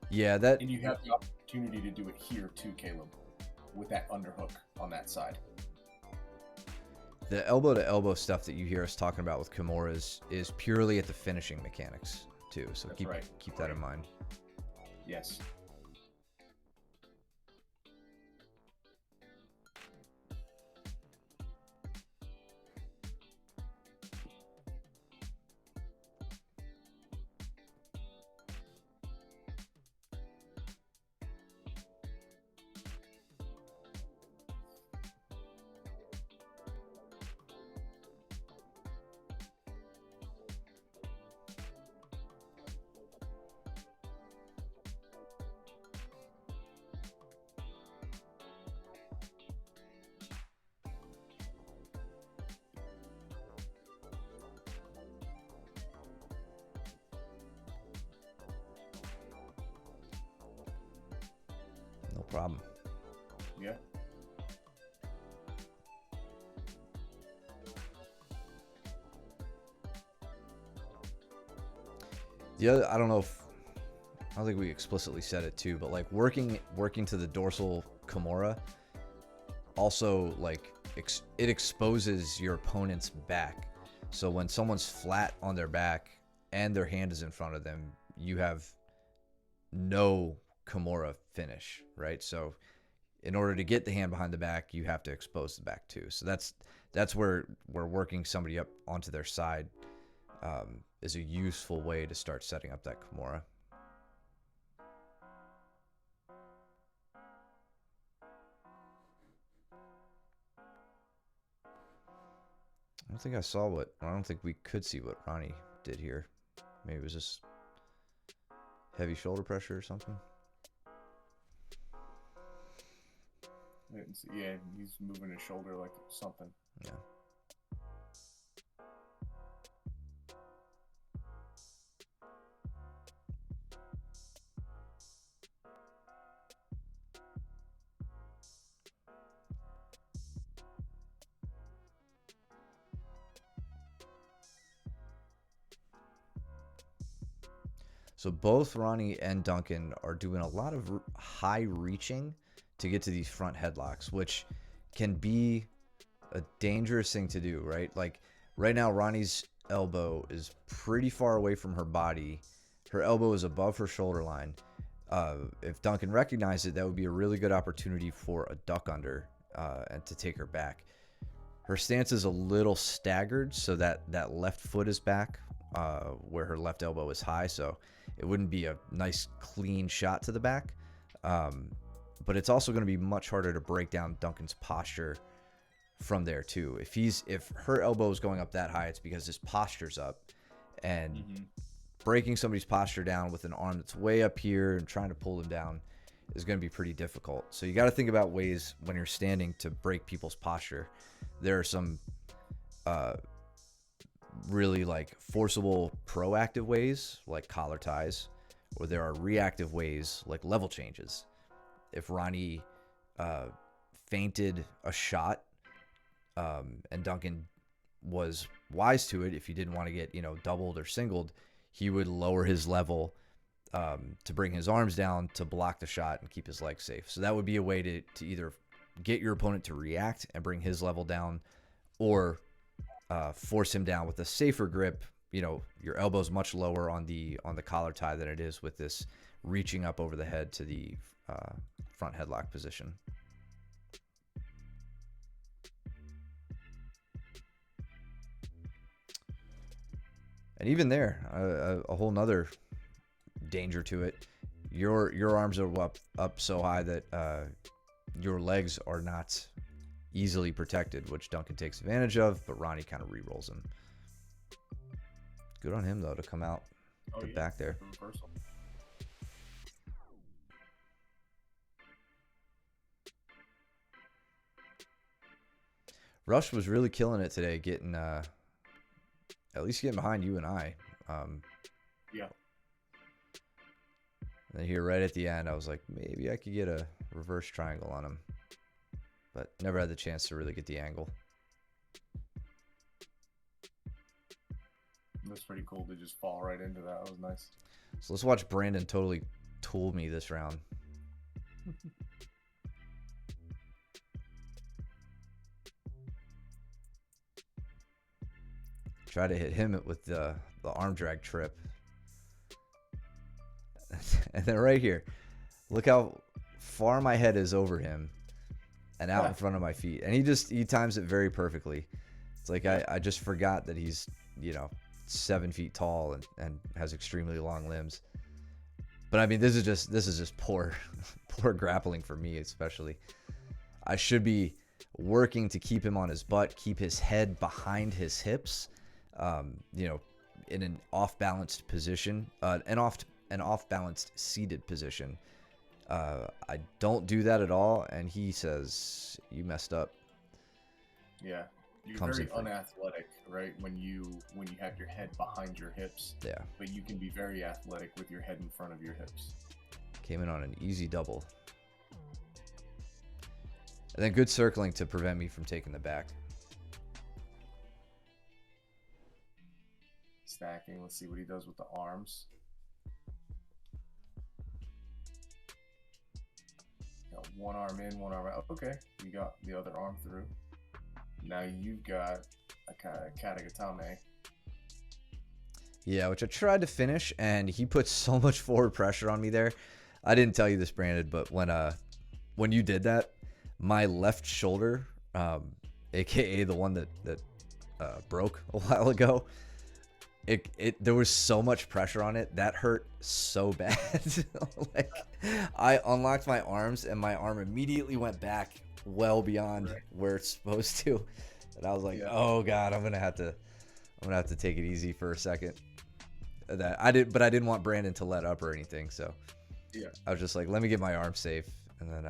Yeah, that. And you have the opportunity to do it here too, Caleb, with that underhook on that side. The elbow to elbow stuff that you hear us talking about with Kimuras is purely at the finishing mechanics too. So That's keep that in mind. Yes. No problem. Yeah. The other, I don't think we explicitly said it too, but like working to the dorsal Kimura also like it exposes your opponent's back. So when someone's flat on their back and their hand is in front of them, you have no Kimura finish, right? So in order to get the hand behind the back, you have to expose the back too. So that's where working somebody up onto their side is a useful way to start setting up that Kimura. I don't think we could see what Ronnie did here. Maybe it was just heavy shoulder pressure or something. Yeah, he's moving his shoulder like something. Yeah. So both Ronnie and Duncan are doing a lot of high reaching to get to these front headlocks, which can be a dangerous thing to do, right? Like right now, Ronnie's elbow is pretty far away from her body. Her elbow is above her shoulder line. If Duncan recognized it, that would be a really good opportunity for a duck under and to take her back. Her stance is a little staggered, so that left foot is back where her left elbow is high, so it wouldn't be a nice clean shot to the back. But it's also going to be much harder to break down Duncan's posture from there too. If her elbow is going up that high, it's because his posture's up, and breaking somebody's posture down with an arm that's way up here and trying to pull them down is going to be pretty difficult. So you got to think about ways when you're standing to break people's posture. There are some really like forcible proactive ways like collar ties, or there are reactive ways like level changes. If Ronnie feinted a shot and Duncan was wise to it, if he didn't want to get doubled or singled, he would lower his level to bring his arms down to block the shot and keep his legs safe. So that would be a way to either get your opponent to react and bring his level down, or force him down with a safer grip. You know, your elbow's much lower on the collar tie than it is with this reaching up over the head to the front headlock position. And even there, a whole nother danger to it. Your arms are up so high that your legs are not easily protected, which Duncan takes advantage of, but Ronnie kind of re-rolls him. Good on him, though, to come out the back there. Reversal. Rush was really killing it today, getting at least getting behind you and I. Yeah. And then here right at the end, I was like, maybe I could get a reverse triangle on him, but never had the chance to really get the angle. That's pretty cool to just fall right into that. That was nice. So let's watch Brandon totally tool me this round. Try to hit him with the arm drag trip. And then right here, look how far my head is over him and out in front of my feet. And he times it very perfectly. It's like I just forgot that he's, 7 feet tall and has extremely long limbs. But I mean, this is just poor grappling for me, especially. I should be working to keep him on his butt, keep his head behind his hips, in an off-balanced position, an off-balanced seated position. I don't do that at all, and he says, "You messed up." Yeah, you're very unathletic, right? When you have your head behind your hips. Yeah. But you can be very athletic with your head in front of your hips. Came in on an easy double. And then good circling to prevent me from taking the back. Stacking. Let's see what he does with the arms. Got one arm in, one arm out. Okay, you got the other arm through. Now you've got a Katagatame. Yeah, which I tried to finish, and he put so much forward pressure on me there. I didn't tell you this, Brandon, but when you did that, my left shoulder, aka the one that broke a while ago, there was so much pressure on it that hurt so bad. Like, I unlocked my arms and my arm immediately went back well beyond where it's supposed to, and I was like, oh god, I'm gonna have to take it easy for a second. But I didn't want Brandon to let up or anything, so I was just like, let me get my arm safe, and then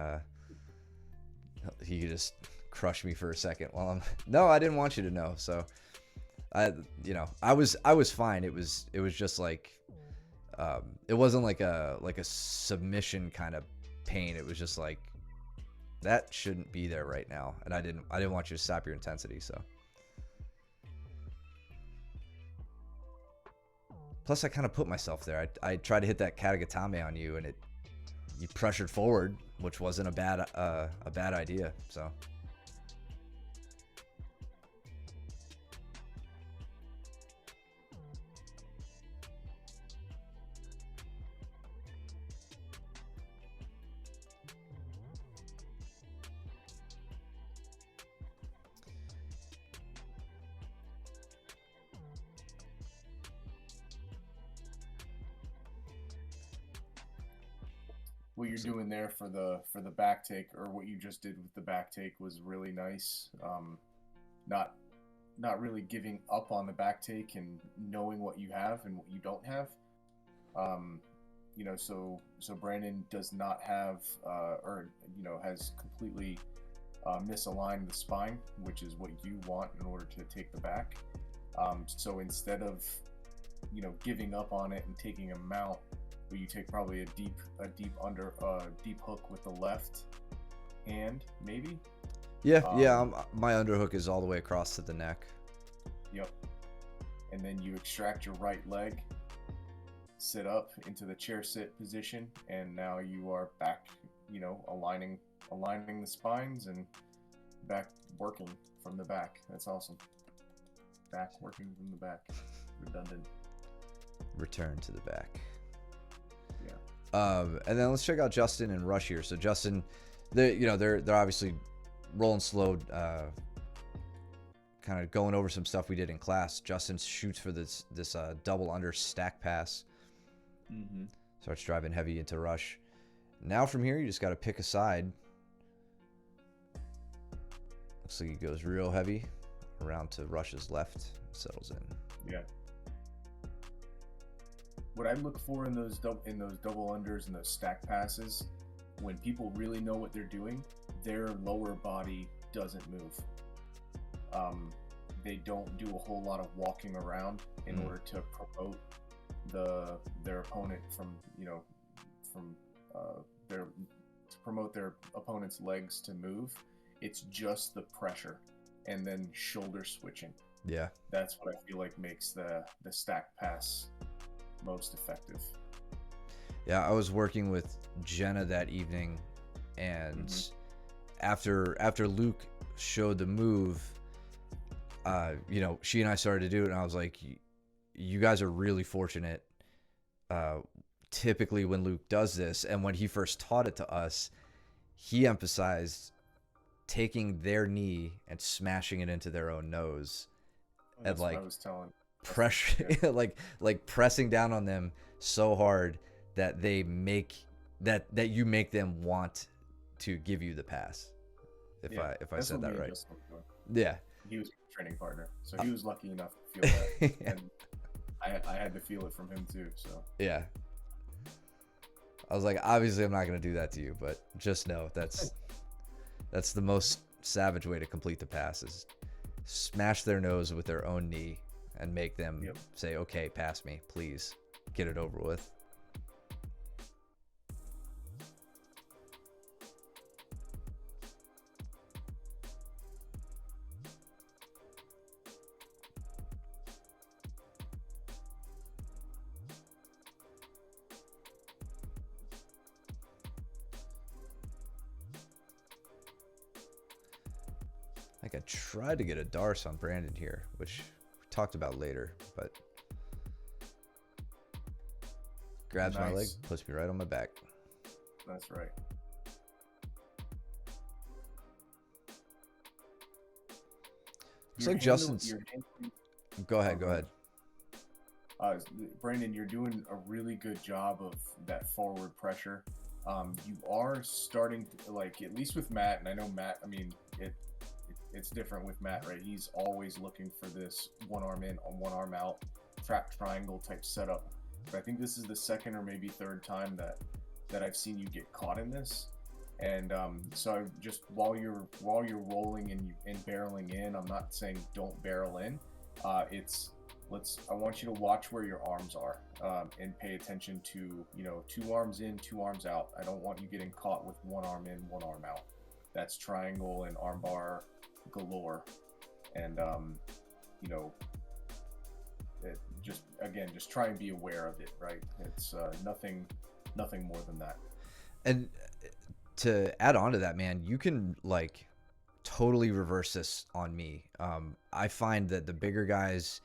he could just crush me for a second while I'm no, I didn't want you to know. So I was fine. It was just like it wasn't like a submission kind of pain. It was just like, that shouldn't be there right now, and I didn't want you to stop your intensity. So plus I kind of put myself there. I tried to hit that Katagatame on you, and you pressured forward, which wasn't a bad idea. So what you're doing there for the back take, or what you just did with the back take, was really nice. Not really giving up on the back take and knowing what you have and what you don't have. So Brandon does not have has completely misaligned the spine, which is what you want in order to take the back. So instead of giving up on it and taking a mount, where you take probably a deep hook with the left hand, maybe. My underhook is all the way across to the neck. Yep. And then you extract your right leg, sit up into the chair sit position, and now you are back, aligning aligning the spines and back working from the back. That's awesome. Back working from the back. Redundant. Return to the back. Yeah. And then let's check out Justin and Rush here. So Justin, they're obviously rolling slow, kind of going over some stuff we did in class. Justin shoots for this double under stack pass. Mm-hmm. Starts driving heavy into Rush. Now from here, you just got to pick a side. Looks like he goes real heavy around to Rush's left, settles in. Yeah. What I look for in those double unders and those stack passes, when people really know what they're doing, their lower body doesn't move. They don't do a whole lot of walking around in order to promote their opponent to promote their opponent's legs to move. It's just the pressure and then shoulder switching. Yeah. That's what I feel like makes the stack pass most effective. Yeah, I was working with Jenna that evening, and after Luke showed the move, she and I started to do it, and I was like, you guys are really fortunate. Typically when Luke does this, and when he first taught it to us, he emphasized taking their knee and smashing it into their own nose. That's and like what I was telling. pressure, like pressing down on them so hard that they make that you make them want to give you the pass. If I said that right. Yeah. He was a training partner, so he was lucky enough to feel that. Yeah. And I had to feel it from him too. So yeah. I was like, obviously I'm not gonna do that to you, but just know that's the most savage way to complete the pass is smash their nose with their own knee and make them say, okay, pass me, please. Get it over with. Like I tried to get a Darce on Brandon here, which we talked about later, but grabs my leg, puts me right on my back. That's right. Looks like Justin's. Go ahead. Brandon, you're doing a really good job of that forward pressure. You are starting to, like, at least with Matt, and I know Matt, I mean, it's different with Matt, right? He's always looking for this one arm in, one arm out, trap triangle type setup. But I think this is the second or maybe third time that I've seen you get caught in this. And so just while you're rolling and barreling in, I'm not saying don't barrel in. I want you to watch where your arms are and pay attention to, 2 arms in, 2 arms out. I don't want you getting caught with 1 arm in, 1 arm out. That's triangle and armbar galore. And just try and be aware of it, right? It's nothing more than that. And to add on to that, man, you can like totally reverse this on me. I find that the bigger guys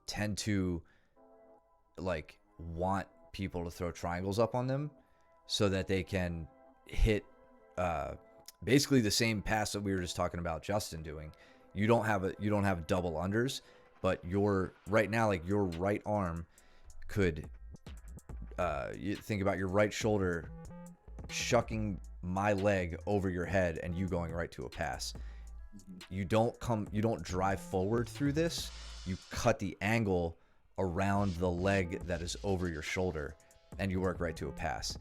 tend to like want people to throw triangles up on them so that they can hit basically the same pass that we were just talking about Justin doing. You don't have double unders, but right now, like your right arm could you think about your right shoulder shucking my leg over your head and you going right to a pass. You don't drive forward through this. You cut the angle around the leg that is over your shoulder and you work right to a pass.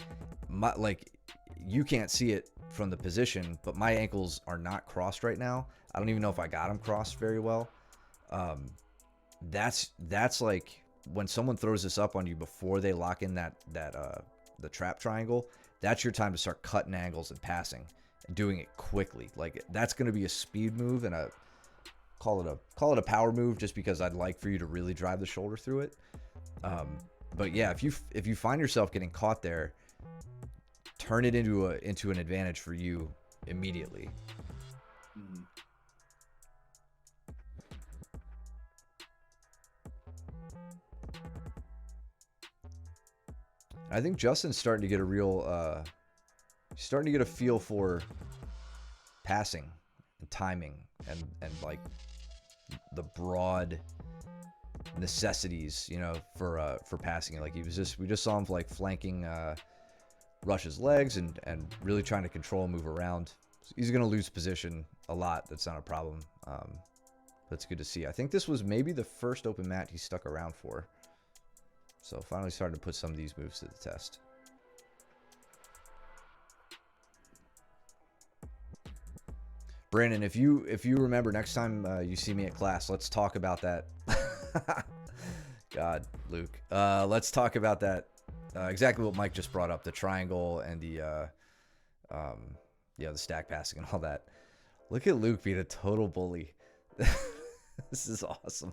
You can't see it from the position, but my ankles are not crossed right now. I don't even know if I got them crossed very well. That's like when someone throws this up on you before they lock in the trap triangle, that's your time to start cutting angles and passing and doing it quickly. Like that's going to be a speed move and call it a power move just because I'd like for you to really drive the shoulder through it. But yeah, if you find yourself getting caught there, turn it into an advantage for you immediately. Mhm. I think Justin's starting to get a real starting to get a feel for passing and timing and like the broad necessities, you know, for passing. Like we just saw him like flanking Rush's legs and really trying to control, move around. He's gonna lose position a lot. That's not a problem. That's good to see. I think this was maybe the first open mat he stuck around for. So finally starting to put some of these moves to the test. Brandon, if you remember, next time you see me at class, let's talk about that. God, Luke. Let's talk about that. Exactly what Mike just brought up, the triangle and the stack passing and all that. Look at Luke being a total bully. This is awesome.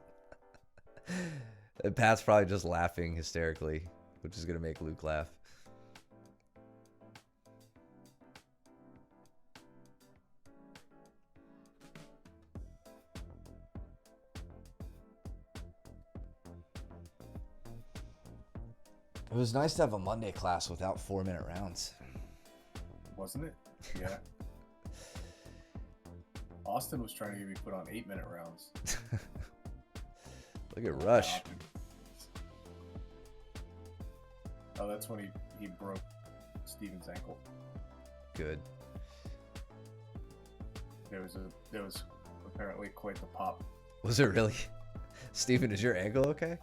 And Pat's probably just laughing hysterically, which is going to make Luke laugh. It was nice to have a Monday class without 4-minute rounds. Wasn't it? Yeah. Austin was trying to get me put on 8-minute rounds. Look at Rush. Oh, that's when he broke Steven's ankle. Good. There was apparently quite the pop. Was it really? Steven, is your ankle okay?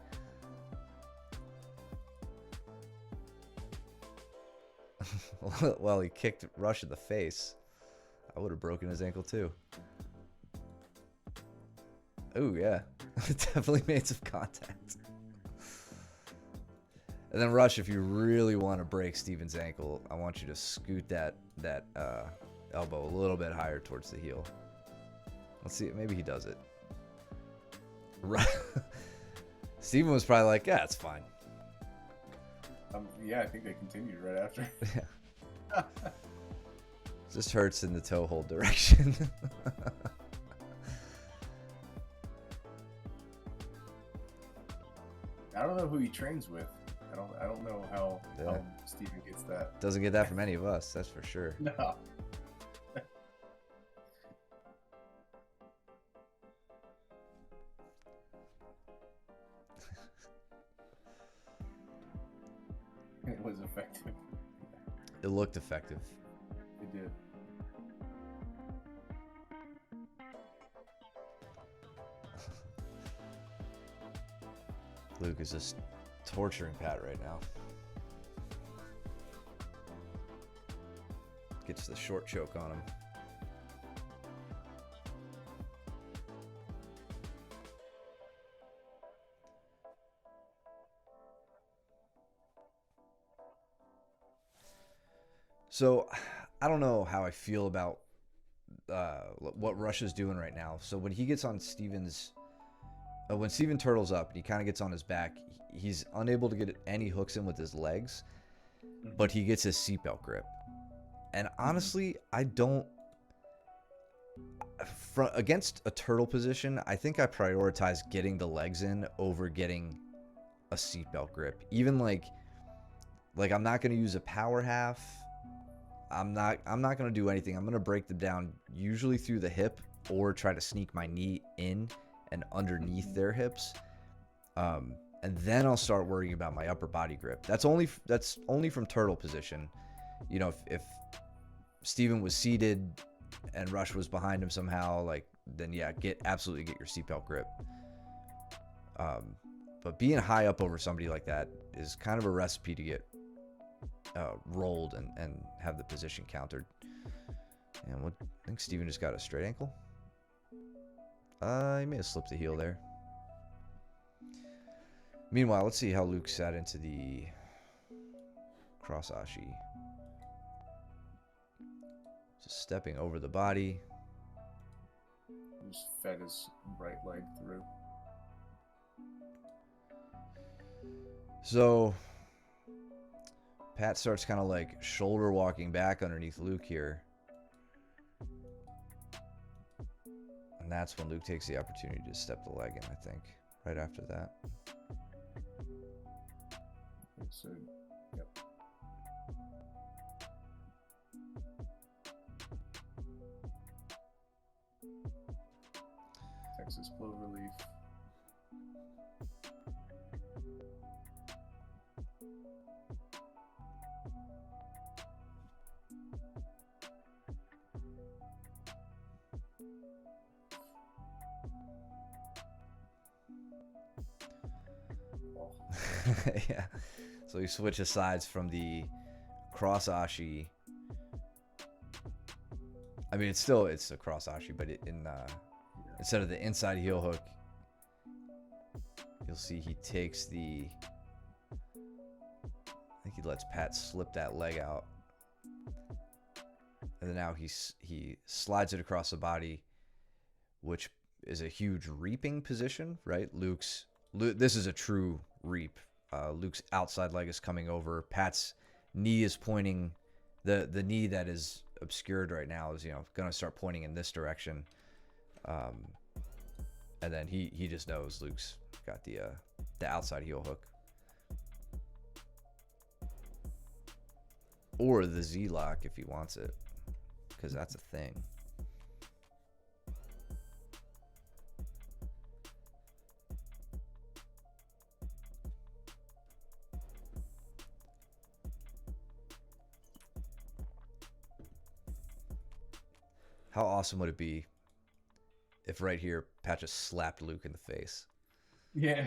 Well, he kicked Rush in the face. I would have broken his ankle too. Oh yeah, definitely made some contact. And then Rush, if you really want to break Steven's ankle, I want you to scoot that elbow a little bit higher towards the heel. Let's see, maybe he does it. Steven was probably like, yeah, it's fine. Yeah, I think they continued right after. Yeah. Just hurts in the toe hold direction. I don't know who he trains with. I don't know how Steven gets that. Doesn't get that from any of us, that's for sure. No. It was effective. It looked effective. It did. Luke is just torturing Pat right now. Gets the short choke on him. So, I don't know how I feel about what Rush is doing right now. So when he gets on Steven's, when Steven turtles up and he kind of gets on his back, he's unable to get any hooks in with his legs, but he gets his seatbelt grip. And honestly, I don't. Against a turtle position, I think I prioritize getting the legs in over getting a seatbelt grip. Even like I'm not going to use a power half. I'm not going to do anything. I'm going to break them down usually through the hip or try to sneak my knee in and underneath their hips. And then I'll start worrying about my upper body grip. That's only from turtle position. You know, if Steven was seated and Rush was behind him somehow, like, then yeah, absolutely get your seatbelt grip. But being high up over somebody like that is kind of a recipe to get rolled and have the position countered. And I think Steven just got a straight ankle. He may have slipped the heel there. Meanwhile, let's see how Luke sat into the cross ashi. Just stepping over the body. Just fed his right leg through. So Pat starts kind of like shoulder walking back underneath Luke here. And that's when Luke takes the opportunity to step the leg in, I think, right after that. So, yep. Texas Cloverleaf. Yeah. So he switches sides from the cross ashi. I mean, it's a cross ashi, but instead of the inside heel hook, you'll see he takes the. I think he lets Pat slip that leg out, and then now he slides it across the body, which is a huge reaping position, right? This is a true reap. Luke's outside leg is coming over. Pat's knee is pointing. The knee that is obscured right now is going to start pointing in this direction. And then he just knows Luke's got the outside heel hook. Or the Z-lock if he wants it, because that's a thing. How awesome would it be if right here Pat just slapped Luke in the face? Yeah.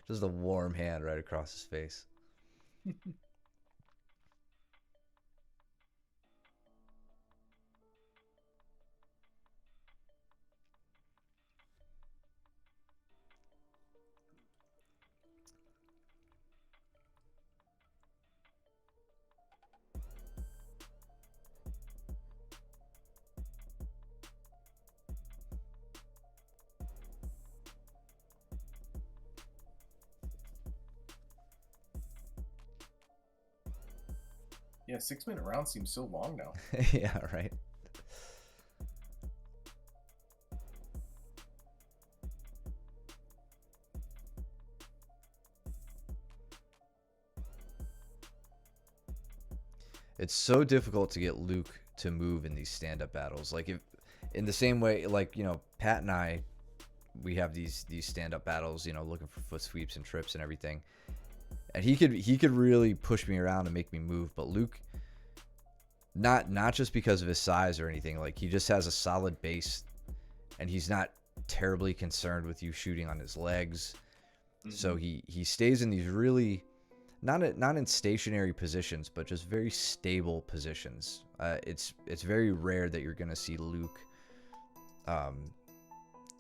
Just a warm hand right across his face. Yeah, 6-minute round seems so long now. Yeah, right. It's so difficult to get Luke to move in these stand-up battles. Like, if in the same way, like, Pat and I, we have these stand-up battles, looking for foot sweeps and trips and everything. And he could really push me around and make me move, but Luke, not just because of his size or anything, like he just has a solid base, and he's not terribly concerned with you shooting on his legs. Mm-hmm. So he stays in these really not in stationary positions, but just very stable positions. It's very rare that you're gonna see Luke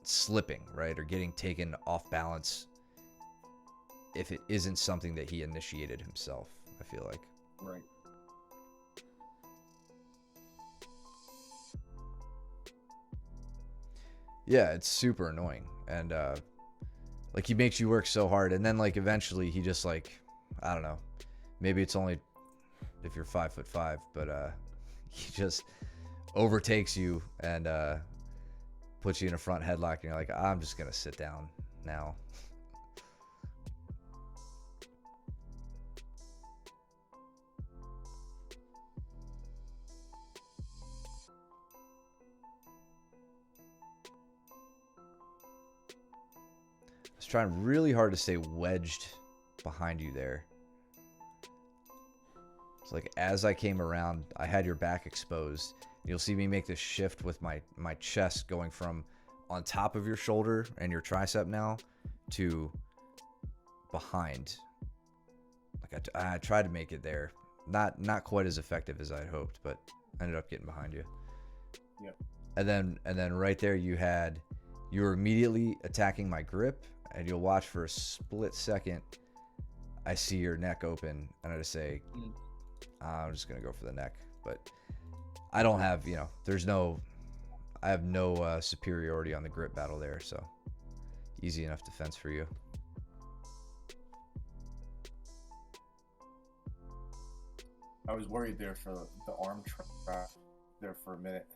slipping, right, or getting taken off balance if it isn't something that he initiated himself, I feel like. Right. Yeah, it's super annoying. And like he makes you work so hard, and then like eventually he just like, I don't know, maybe it's only if you're 5'5", but he just overtakes you and puts you in a front headlock, and you're like, I'm just gonna sit down now. I was trying really hard to stay wedged behind you there. It's like as I came around, I had your back exposed. You'll see me make this shift with my chest going from on top of your shoulder and your tricep now to behind. Like I tried to make it there. Not quite as effective as I'd hoped, but I ended up getting behind you. Yep. And then right there you were immediately attacking my grip, and you'll watch for a split second. I see your neck open, and I just say, I'm just gonna go for the neck. But I don't have, I have no superiority on the grip battle there, so easy enough defense for you. I was worried there for the arm trap there for a minute.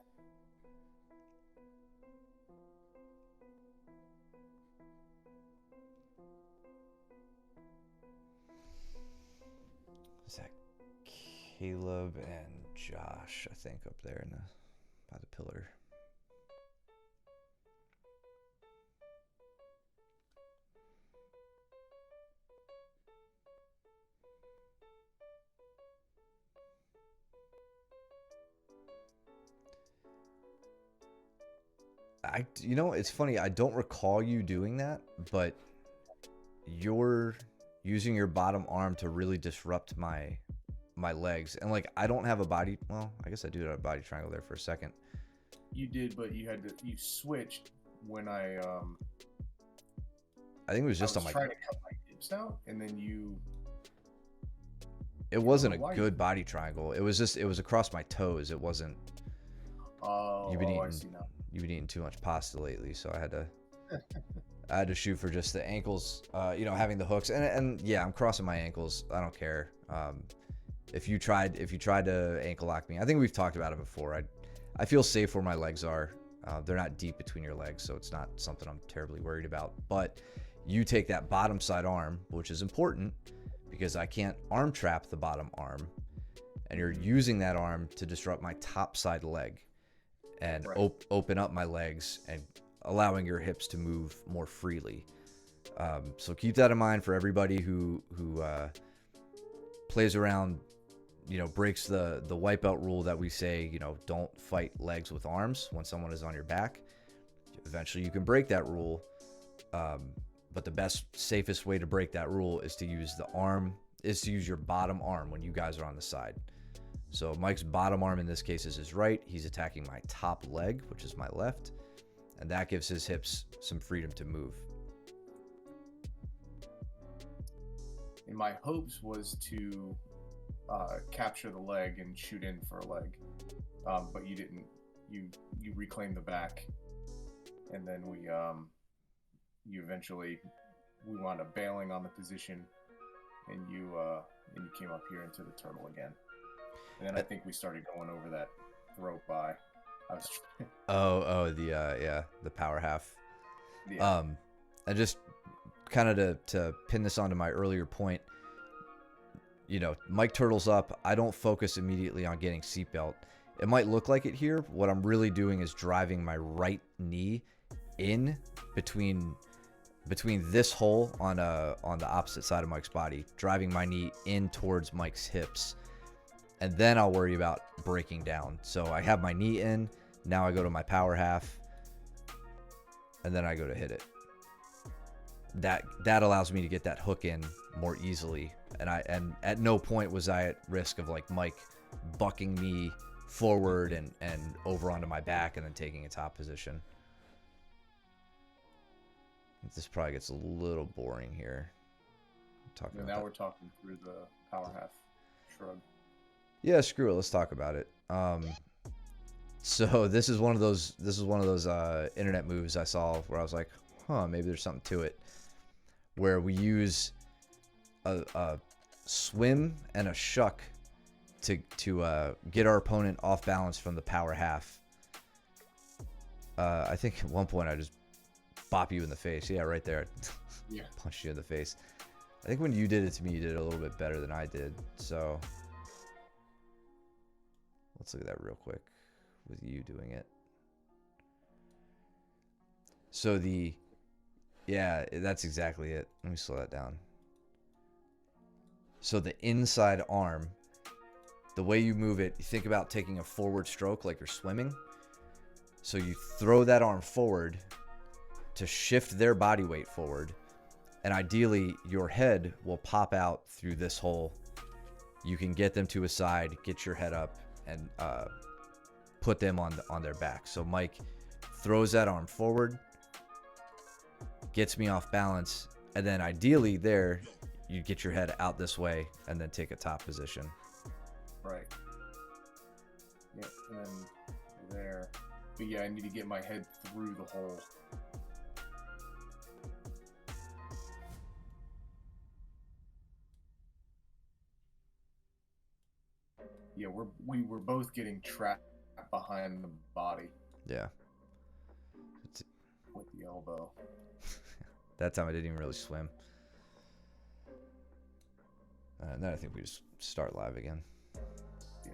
Is that Caleb and Josh, I think, up there in the by the pillar. You know, it's funny. I don't recall you doing that, but you're using your bottom arm to really disrupt my legs. And like, I don't have a body. Well, I guess I do have a body triangle there for a second. You did, but you switched when I think it was just I was on my. trying to cut my hips out, and then you. It wasn't a good body triangle. It was across my toes. It wasn't. Oh, I see now. You've been eating too much pasta lately, so I had to shoot for just the ankles. You know, having the hooks, and yeah, I'm crossing my ankles. I don't care. If you tried to ankle lock me, I think we've talked about it before. I feel safe where my legs are. They're not deep between your legs, so it's not something I'm terribly worried about. But you take that bottom side arm, which is important because I can't arm trap the bottom arm, and you're using that arm to disrupt my top side leg and open up my legs and allowing your hips to move more freely. So keep that in mind for everybody who plays around, you know, breaks the wipeout rule that we say, you know, don't fight legs with arms when someone is on your back. Eventually you can break that rule. But the best, safest way to break that rule is to use your bottom arm when you guys are on the side. So Mike's bottom arm in this case is his right. He's attacking my top leg, which is my left. And that gives his hips some freedom to move. And my hopes was to capture the leg and shoot in for a leg. But you didn't. You reclaimed the back. And then we wound up bailing on the position, and you came up here into the turtle again. And then I think we started going over that throat by. The power half. Yeah. And just kind of to pin this onto my earlier point, you know, Mike turtles up. I don't focus immediately on getting seatbelt. It might look like it here. What I'm really doing is driving my right knee in between this hole on the opposite side of Mike's body, driving my knee in towards Mike's hips. And then I'll worry about breaking down. So I have my knee in. Now I go to my power half. And then I go to hit it. That allows me to get that hook in more easily. And at no point was I at risk of like Mike bucking me forward and over onto my back and then taking a top position. This probably gets a little boring here. We're talking through the power half shrug. Yeah, screw it. Let's talk about it. So this is one of those internet moves I saw where I was like, maybe there's something to it. Where we use a swim and a shuck to get our opponent off balance from the power half. I think at one point I just bop you in the face. Yeah, right there. Yeah. Punched you in the face. I think when you did it to me, you did it a little bit better than I did. So let's look at that real quick with you doing it. So that's exactly it. Let me slow that down. So the inside arm, the way you move it, you think about taking a forward stroke like you're swimming. So you throw that arm forward to shift their body weight forward. And ideally, your head will pop out through this hole. You can get them to a side, get your head up, and put them on their back. So Mike throws that arm forward, gets me off balance, and then ideally there, you get your head out this way and then take a top position. Right. Yeah, and then there. But yeah, I need to get my head through the hole. yeah, we were both getting trapped behind the body Yeah. with the elbow. That time I didn't even really swim. And then I think we just start live again. Yeah.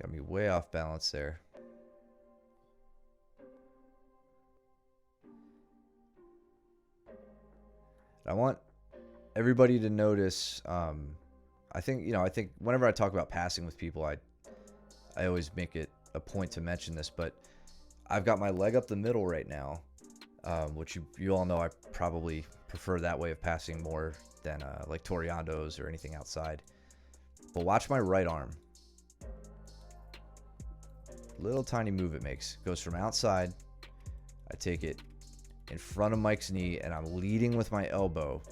Got me way off balance there. I want everybody to notice. I think whenever I talk about passing with people, I always make it a point to mention this, but I've got my leg up the middle right now, which you all know I probably prefer that way of passing more than like Toriando's or anything outside. But watch my right arm. Little tiny move it makes. Goes from outside. I take it in front of Mike's knee, and I'm leading with my elbow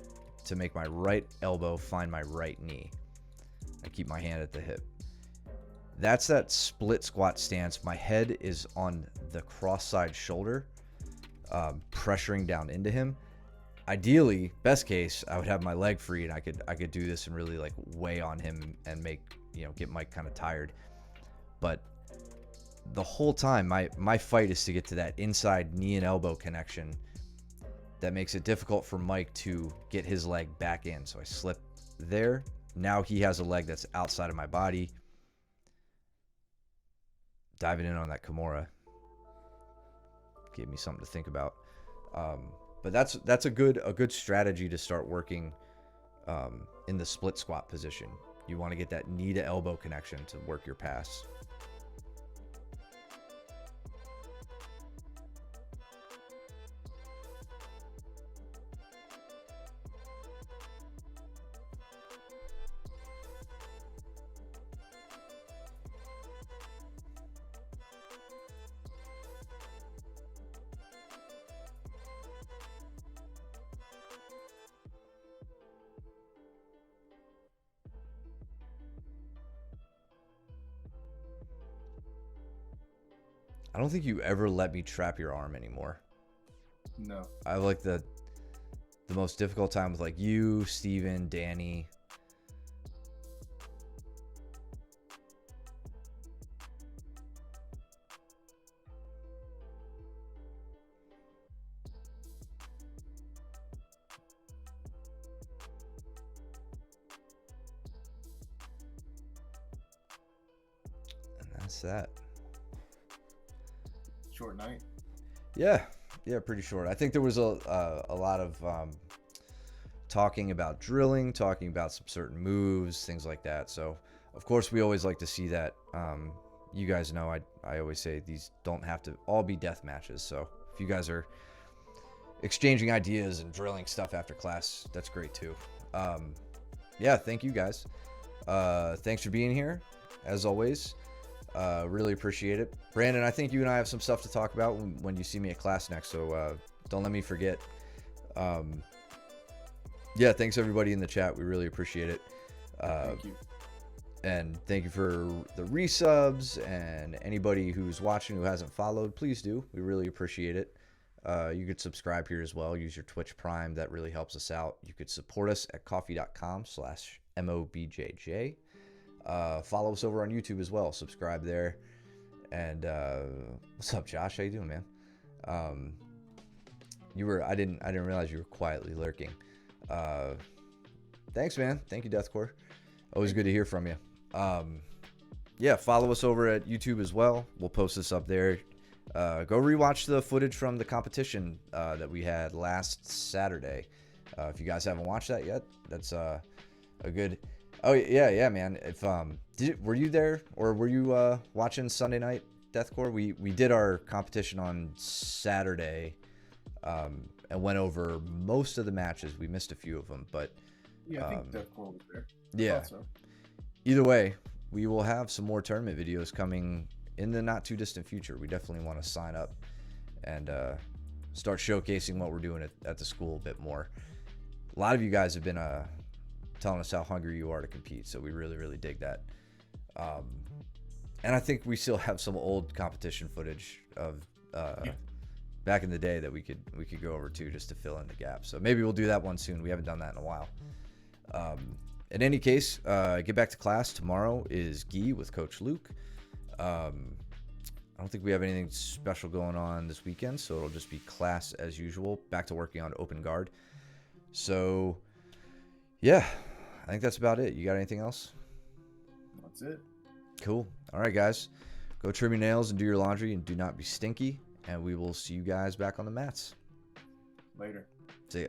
to make my right elbow find my right knee. I keep my hand at the hip. That's that split squat stance. My head is on the cross-side shoulder, pressuring down into him. Ideally, best case, I would have my leg free, and I could do this and really like weigh on him and get Mike kind of tired. But the whole time, my fight is to get to that inside knee and elbow connection that makes it difficult for Mike to get his leg back in. So I slip there. Now he has a leg that's outside of my body. Diving in on that Kimura gave me something to think about. But that's a good strategy to start working in the split squat position. You want to get that knee to elbow connection to work your pass. I don't think you ever let me trap your arm anymore. No. I have like the most difficult time with like you, Steven, Danny. And that's that. Short night. Yeah, pretty short. I think there was a lot of talking about drilling, talking about some certain moves, things like that. So, of course, we always like to see that. You guys know I always say these don't have to all be death matches. So, if you guys are exchanging ideas and drilling stuff after class, that's great too. Yeah, thank you guys. Thanks for being here, as always. Really appreciate it. Brandon, I think you and I have some stuff to talk about when you see me at class next, so don't let me forget. Yeah, thanks everybody in the chat. We really appreciate it. Thank you. And thank you for the resubs, and anybody who's watching who hasn't followed, please do. We really appreciate it. You could subscribe here as well. Use your Twitch Prime. That really helps us out. You could support us at coffee.com/MOBJJ. Follow us over on YouTube as well. Subscribe there. And what's up, Josh? How you doing, man? I didn't realize you were quietly lurking. Thanks, man. Thank you, Deathcore. Always good to hear from you. Yeah, follow us over at YouTube as well. We'll post this up there. Go rewatch the footage from the competition that we had last Saturday. If you guys haven't watched that yet, that's a good. Oh yeah, man. If were you there, or were you watching Sunday night Deathcore? We did our competition on Saturday, and went over most of the matches. We missed a few of them, but Yeah, I think Deathcore was there. Yeah. So. Either way, we will have some more tournament videos coming in the not too distant future, we definitely want to sign up and start showcasing what we're doing at the school a bit more. A lot of you guys have been telling us how hungry you are to compete, so we really, really dig that. And I think we still have some old competition footage of back in the day that we could go over to, just to fill in the gaps. So maybe we'll do that one soon. We haven't done that in a while. In any case, get back to class. Tomorrow is Gi with Coach Luke. I don't think we have anything special going on this weekend, so it'll just be class as usual. Back to working on open guard. So, yeah, I think that's about it. You got anything else? That's it. Cool. All right, guys. Go trim your nails and do your laundry, and do not be stinky. And we will see you guys back on the mats. Later. See ya.